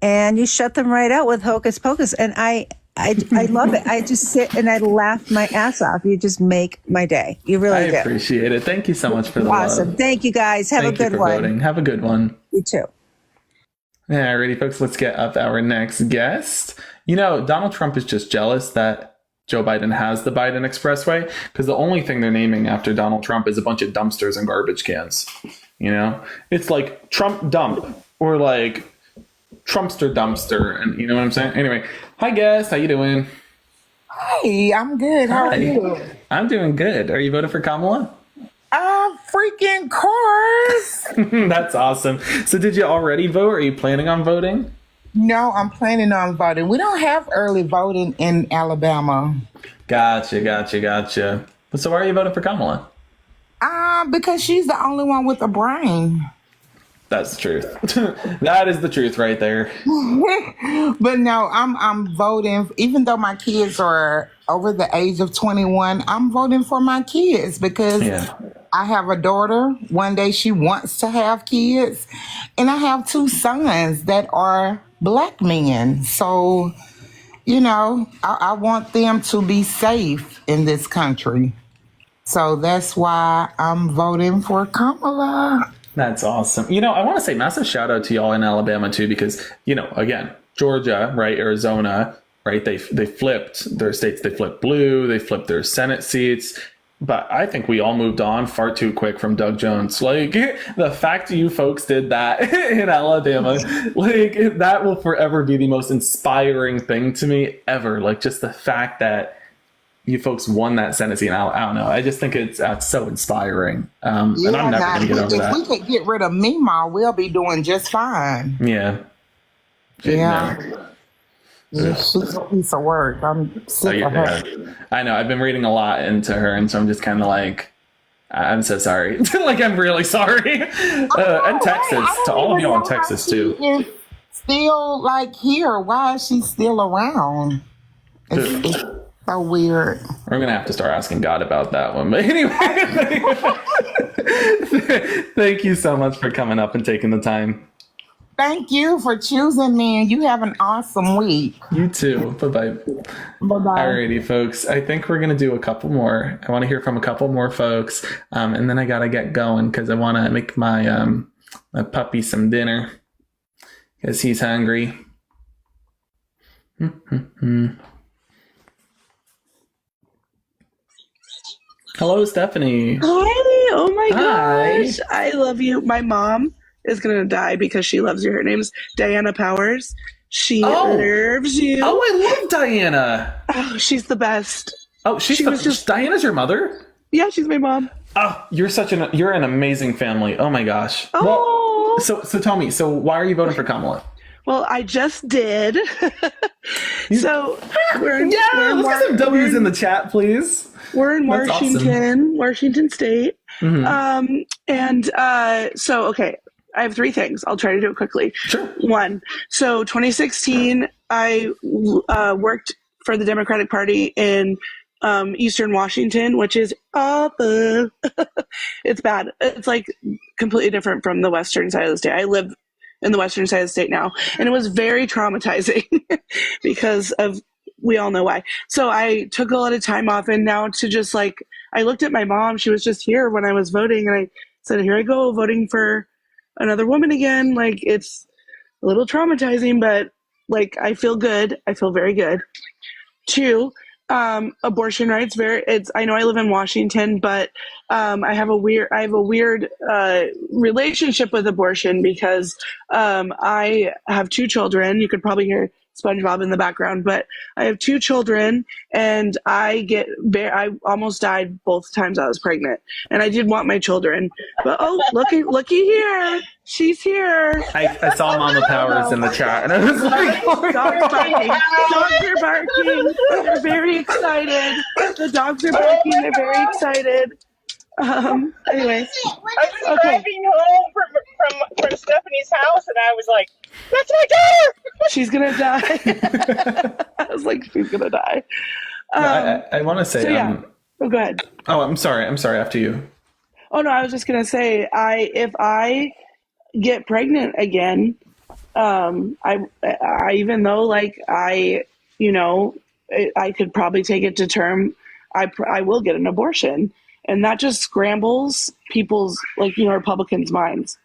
and you shut them right out with hocus pocus. And I love it. I just sit and I laugh my ass off. You just make my day. You really do. I appreciate it. Thank you so much for the awesome. love. Thank you guys. Have a good one. Voting. Have a good one. You too. Alrighty, folks, let's get up our next guest. You know, Donald Trump is just jealous that Joe Biden has the Biden Expressway because the only thing they're naming after Donald Trump is a bunch of dumpsters and garbage cans. You know, it's like Trump dump or like Trumpster dumpster. And you know what I'm saying? Anyway, hi, guest. How you doing? Hey, I'm good. How are you? I'm doing good. Are you voting for Kamala? Freaking course. That's awesome. So did you already vote? Or are you planning on voting? No, I'm planning on voting. We don't have early voting in Alabama. Gotcha. So why are you voting for Kamala? Because she's the only one with a brain. That's the truth. That is the truth right there. But no, I'm voting, even though my kids are over the age of 21, I'm voting for my kids because I have a daughter. One day she wants to have kids. And I have 2 sons that are black men. So, you know, I want them to be safe in this country. So that's why I'm voting for Kamala. That's awesome. You know, I want to say massive shout out to y'all in Alabama too, because, you know, again, Georgia, right, Arizona, right, they flipped their states, they flipped blue, they flipped their Senate seats. But I think we all moved on far too quick from Doug Jones. Like, the fact you folks did that in Alabama, like, that will forever be the most inspiring thing to me ever. Like, just the fact that you folks won that Senate seat. I don't know. I just think it's so inspiring. And I'm never going to get over that. If we could get rid of Mima, we'll be doing just fine. Yeah. She's a piece of work. I'm sick of her. I know. I've been reading a lot into her, and so I'm just kind of like, I'm so sorry. Like, I'm really sorry. And Texas, to all of you in Texas, too. Is still, like, here. Why is she still around? It's so weird. We're going to have to start asking God about that one. But anyway, thank you so much for coming up and taking the time. Thank you for choosing me, and you have an awesome week. You too. Bye-bye. Bye-bye. Alrighty, folks. I think we're going to do a couple more. I want to hear from a couple more folks, and then I got to get going because I want to make my puppy some dinner because he's hungry. Hello, Stephanie. Hi. Oh my Hi. gosh. I love you. My mom is going to die because she loves you. Her name's Diane Powers. She loves you. Oh, I love Diana. Oh, she's the best. Oh, Diana's your mother? Yeah, she's my mom. Oh, you're an amazing family. Oh my gosh. Oh. Well, so tell me, so why are you voting for Kamala? Well, I just did. So we're in let's get some W's in the chat, please. We're in That's Washington, awesome. Washington State. Mm-hmm. So, okay, I have 3 things. I'll try to do it quickly. Sure. 1, so 2016, I worked for the Democratic Party in Eastern Washington, which is awful. It's bad. It's like completely different from the Western side of the state. I live in the Western side of the state now, and it was very traumatizing because of, we all know why. So I took a lot of time off, and now to just like, I looked at my mom, she was just here when I was voting, and I said, here I go, voting for another woman again. Like, it's a little traumatizing, but like, I feel good. I feel very good. 2, abortion rights. I know I live in Washington, but I have a weird relationship with abortion because I have 2 children. You could probably hear SpongeBob in the background, but I have 2 children, and I almost died both times I was pregnant, and I did want my children, but looky here, she's here. I saw Mama Powers in the chat, and I was like, dogs are barking. They're very excited. The dogs are barking. They're very excited. Anyways, I was driving home from Stephanie's house, and I was like, "That's my daughter." She's gonna die. I was like, she's gonna die. I want to say. So yeah. Go ahead. Oh, I'm sorry. After you. Oh no, I was just gonna say, if I get pregnant again, I even though like I could probably take it to term, I will get an abortion, and that just scrambles people's Republicans' minds,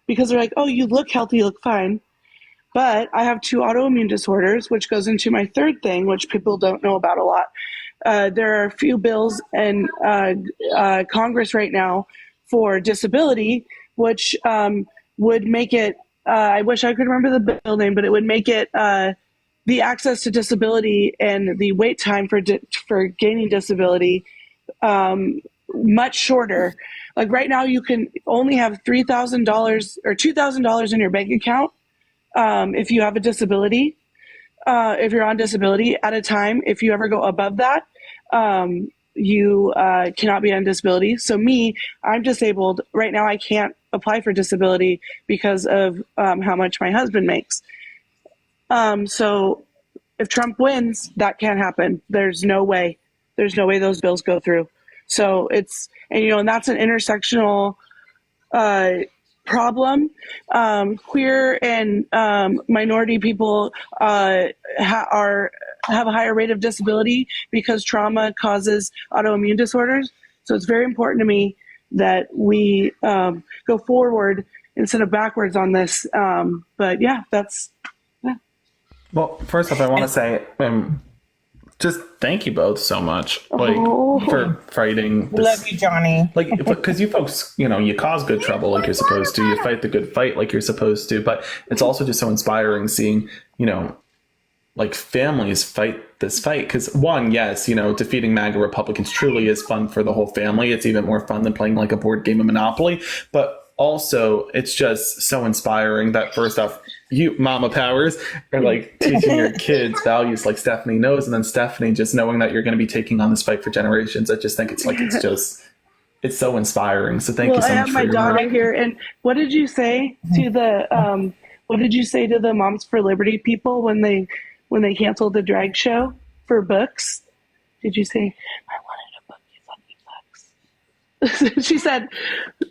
because they're like, oh, you look healthy, you look fine, but I have 2 autoimmune disorders, which goes into my third thing, which people don't know about a lot. There are a few bills in Congress right now for disability, which would make it, I wish I could remember the bill name, but it would make it the access to disability and the wait time for gaining disability much shorter. Like right now, you can only have $3,000 or $2,000 in your bank account if you have a disability. If you're on disability at a time. If you ever go above that, you cannot be on disability. So I'm disabled. Right now I can't apply for disability because of how much my husband makes. So if Trump wins, that can't happen. There's no way those bills go through. So and that's an intersectional problem. Queer and minority people have a higher rate of disability because trauma causes autoimmune disorders. So it's very important to me that we go forward instead of backwards on this. But yeah, that's. Yeah. Well, first off, I want to say just thank you both so much, for fighting this. Love you, Johnny. Because you folks, you cause good trouble like you're supposed to. You fight the good fight like you're supposed to. But it's also just so inspiring seeing, families fight this fight. Because one, yes, defeating MAGA Republicans truly is fun for the whole family. It's even more fun than playing like a board game of Monopoly. But also, it's just so inspiring that first off, you, Mama Powers, are teaching your kids values like Stephanie knows, and then Stephanie just knowing that you're going to be taking on this fight for generations. I just think it's so inspiring. So thank you so much. I have my daughter here, and what did you say to the Moms for Liberty people when they canceled the drag show for books? Did you say, I wanted a book, you fucking books? She said,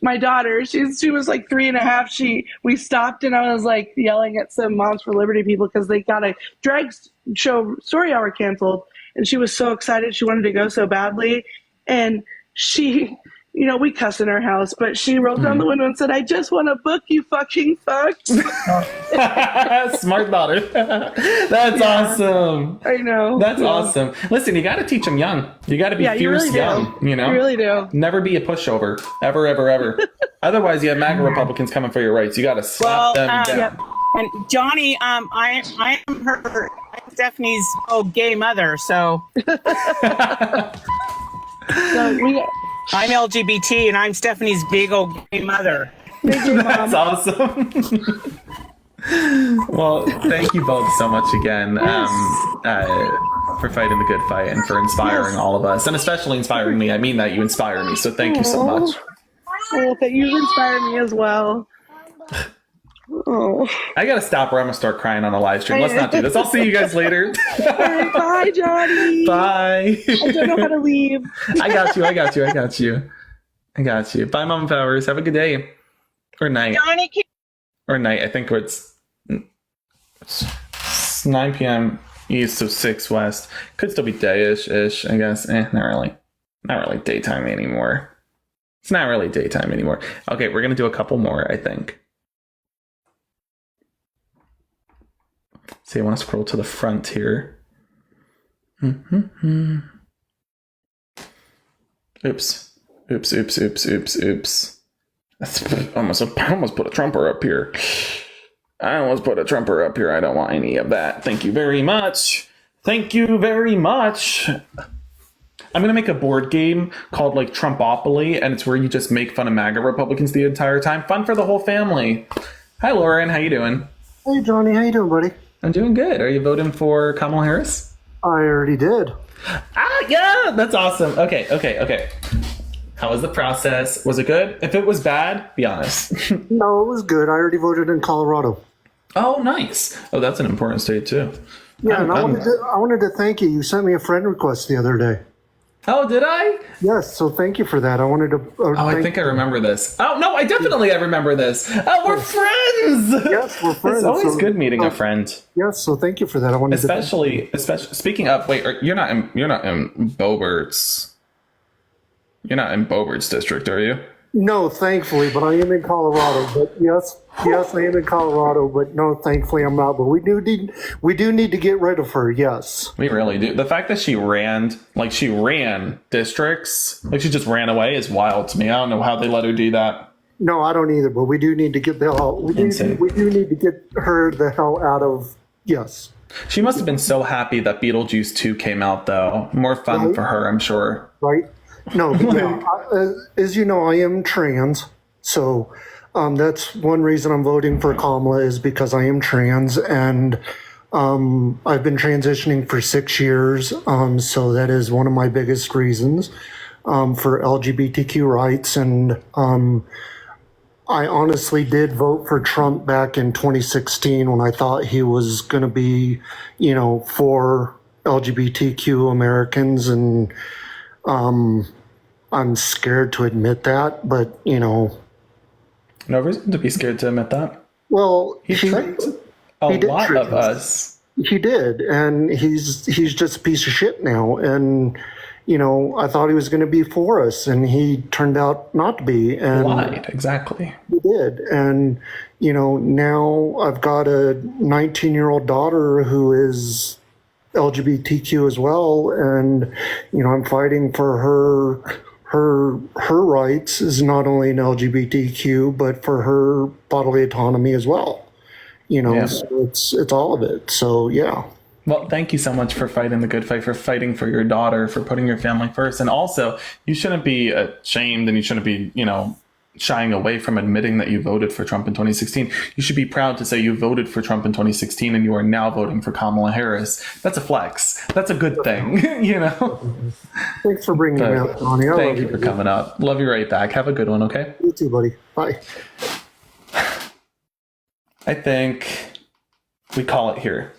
my daughter, she was like 3.5. We stopped and I was like yelling at some Moms for Liberty people because they got a drag show story hour canceled, and she was so excited. She wanted to go so badly, and she, we cuss in our house, but she rolled down the window and said, I just want a book, you fucking fucks. Smart daughter. That's awesome. I know. That's awesome. Listen, you got to teach them young. You got to be fierce really young. You really do. Never be a pushover. Ever, ever, ever. Otherwise, you have MAGA Republicans coming for your rights. You got to slap them down. Yep. And Johnny, I'm Stephanie's gay mother, so. I'm LGBT, and I'm Stephanie's big old gay mother. That's awesome. Well, thank you both so much again for fighting the good fight and for inspiring all of us, and especially inspiring me. I mean that you inspire me, so thank you so much. Oh, that you inspire me as well. Oh, I gotta stop or I'm gonna start crying on a live stream. Let's not do this. I'll see you guys later. All right, bye, Johnny. Bye. I don't know how to leave. I got you. Bye, Mama Powers. Have a good day or night. Johnny, or night. I think it's 9 p.m. East, so 6 West. Could still be day-ish, I guess. Not really daytime anymore. It's not really daytime anymore. Okay, we're gonna do a couple more, I think. See, I want to scroll to the front here. Oops. I almost put a trumper up here. I don't want any of that. Thank you very much. I'm going to make a board game called Trumpopoly, and it's where you just make fun of MAGA Republicans the entire time. Fun for the whole family. Hi, Lauren. How you doing? Hey, Johnny. How you doing, buddy? I'm doing good. Are you voting for Kamala Harris? I already did. Yeah, that's awesome. Okay. How was the process? Was it good? If it was bad, be honest. No, it was good. I already voted in Colorado. Oh, nice. Oh, that's an important state too. Yeah, and I wanted to thank you. You sent me a friend request the other day. Oh, did I? Yes, so thank you for that. I wanted to. I think I remember this. Oh, no, I definitely remember this. Oh, we're friends. Yes, we're friends. It's always So- good meeting a friend. Yes, so thank you for that. I wanted Especially speaking of, wait, you're not in Bobert's. You're not in Bobert's district, are you? No, thankfully, but I am in Colorado. But yes, I am in Colorado. But no, thankfully, I'm not. But we do need to get rid of her. Yes, We really do. The fact that she ran districts, like she just ran away, is wild to me. I don't know how they let her do that. no, I don't either. But we do need to get the hell. We do need to get her the hell out of. Yes. She must have been so happy that Beetlejuice 2 came out, though. More fun for her, I'm sure. Right? No, but yeah, as you know, I am trans, so that's one reason I'm voting for Kamala is because I am trans, and I've been transitioning for 6 years, so that is one of my biggest reasons for LGBTQ rights, and I honestly did vote for Trump back in 2016 when I thought he was going to be, for LGBTQ Americans, and I'm scared to admit that, but no reason to be scared to admit that. Well, he tricked a lot of us. He did, and he's just a piece of shit now. And I thought he was going to be for us, and he turned out not to be. And lied, exactly. He did, and now I've got a 19-year-old daughter who is LGBTQ as well, and I'm fighting for her rights is not only in LGBTQ but for her bodily autonomy as well. So it's all of it. So yeah. Well, thank you so much for fighting the good fight, for fighting for your daughter, for putting your family first, and also you shouldn't be ashamed, and you shouldn't be shying away from admitting that you voted for Trump in 2016. You should be proud to say you voted for Trump in 2016 and you are now voting for Kamala Harris. That's a flex. That's a good thing, Thanks for bringing me up, Tony. Thank you for coming up. Love you right back. Have a good one, okay? You too, buddy. Bye. I think we call it here.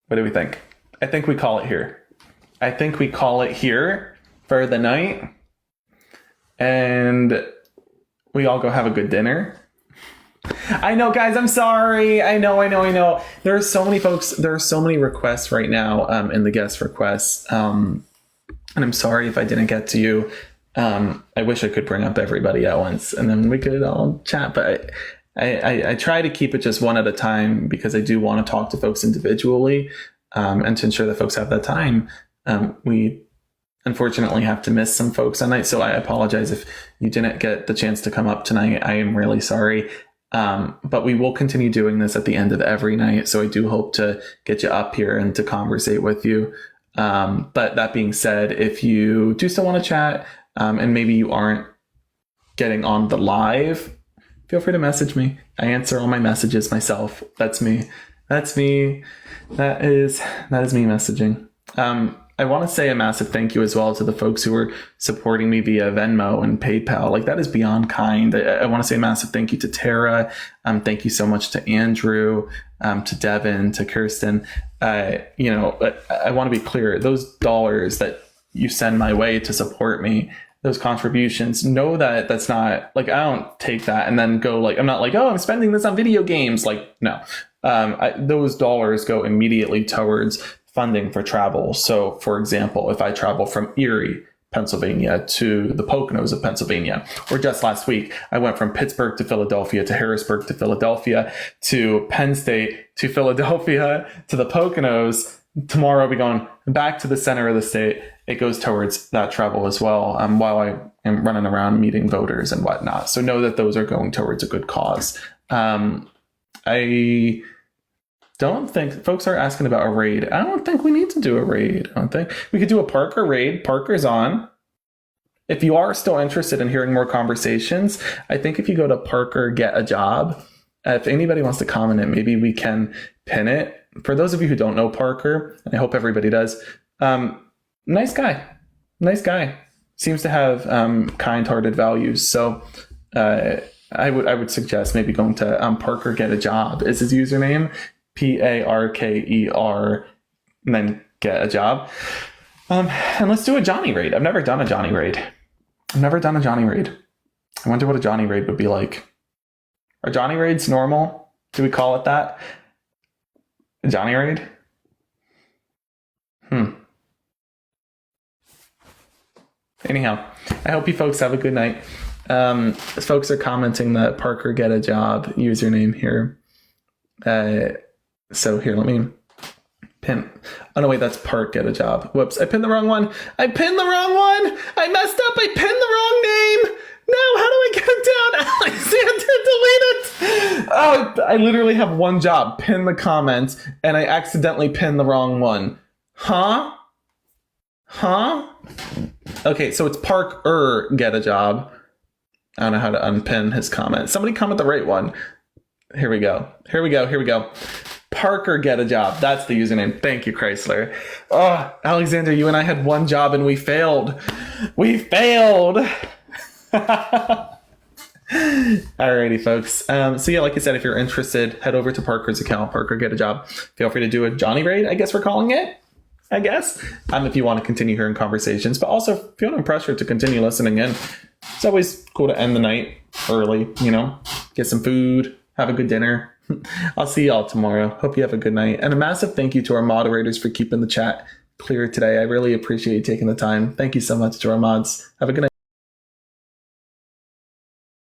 What do we think? I think we call it here. I think we call it here for the night. And we all go have a good dinner. I know, guys, I'm sorry. I know. There are so many folks. There are so many requests right now in the guest requests. And I'm sorry if I didn't get to you. I wish I could bring up everybody at once and then we could all chat. But I try to keep it just one at a time because I do want to talk to folks individually and to ensure that folks have that time. We unfortunately have to miss some folks tonight, so I apologize if you didn't get the chance to come up tonight. I am really sorry. But we will continue doing this at the end of every night, so I do hope to get you up here and to conversate with you. But that being said, if you do still want to chat and maybe you aren't getting on the live, feel free to message me. I answer all my messages myself. That's me. That is me messaging. I want to say a massive thank you as well to the folks who are supporting me via Venmo and PayPal. Like, that is beyond kind. I want to say a massive thank you to Tara. Thank you so much to Andrew, to Devin, to Kirsten. I want to be clear. Those dollars that you send my way to support me, those contributions, know that that's not like, I don't take that and then go like, I'm not like, oh, I'm spending this on video games. Like, no, those dollars go immediately towards funding for travel. So, for example, if I travel from Erie, Pennsylvania to the Poconos of Pennsylvania, or just last week, I went from Pittsburgh to Philadelphia to Harrisburg to Philadelphia to Penn State to Philadelphia to the Poconos. Tomorrow I'll be going back to the center of the state. It goes towards that travel as well, while I am running around meeting voters and whatnot. So know that those are going towards a good cause. I don't think folks are asking about a raid. I don't think we need to do a raid. I don't think we could do a Parker raid. Parker's on. If you are still interested in hearing more conversations, I think if you go to Parker Get a Job, if anybody wants to comment it, maybe we can pin it. For those of you who don't know Parker, and I hope everybody does, nice guy. seems to have kind-hearted values. So I would suggest maybe going to Parker Get a Job is his username, Parker, and then get a job. And let's do a Johnny raid. I've never done a Johnny raid. I wonder what a Johnny raid would be like. Are Johnny raids normal? Do we call it that? A Johnny raid? Anyhow, I hope you folks have a good night. Folks are commenting that Parker Get a Job username here. So here, let me pin. Oh no, wait, that's Park Get a Job. Whoops, I pinned the wrong one. I messed up. I pinned the wrong name. No, how do I get it down? Alexander, delete it. Oh, I literally have one job. Pin the comments, and I accidentally pinned the wrong one. Huh? Okay, so it's Parker Get a Job. I don't know how to unpin his comment. Somebody comment the right one. Here we go. Parker Get a Job. That's the username. Thank you, Chrysler. Oh, Alexander, you and I had one job and we failed. Alrighty, folks. So yeah, like I said, if you're interested, head over to Parker's account, Parker Get a Job. Feel free to do a Johnny raid, I guess we're calling it. If you want to continue hearing conversations, but also feel no pressure to continue listening in. It's always cool to end the night early, get some food, have a good dinner. I'll see y'all tomorrow. Hope you have a good night. And a massive thank you to our moderators for keeping the chat clear today. I really appreciate you taking the time. Thank you so much to our mods. Have a good night.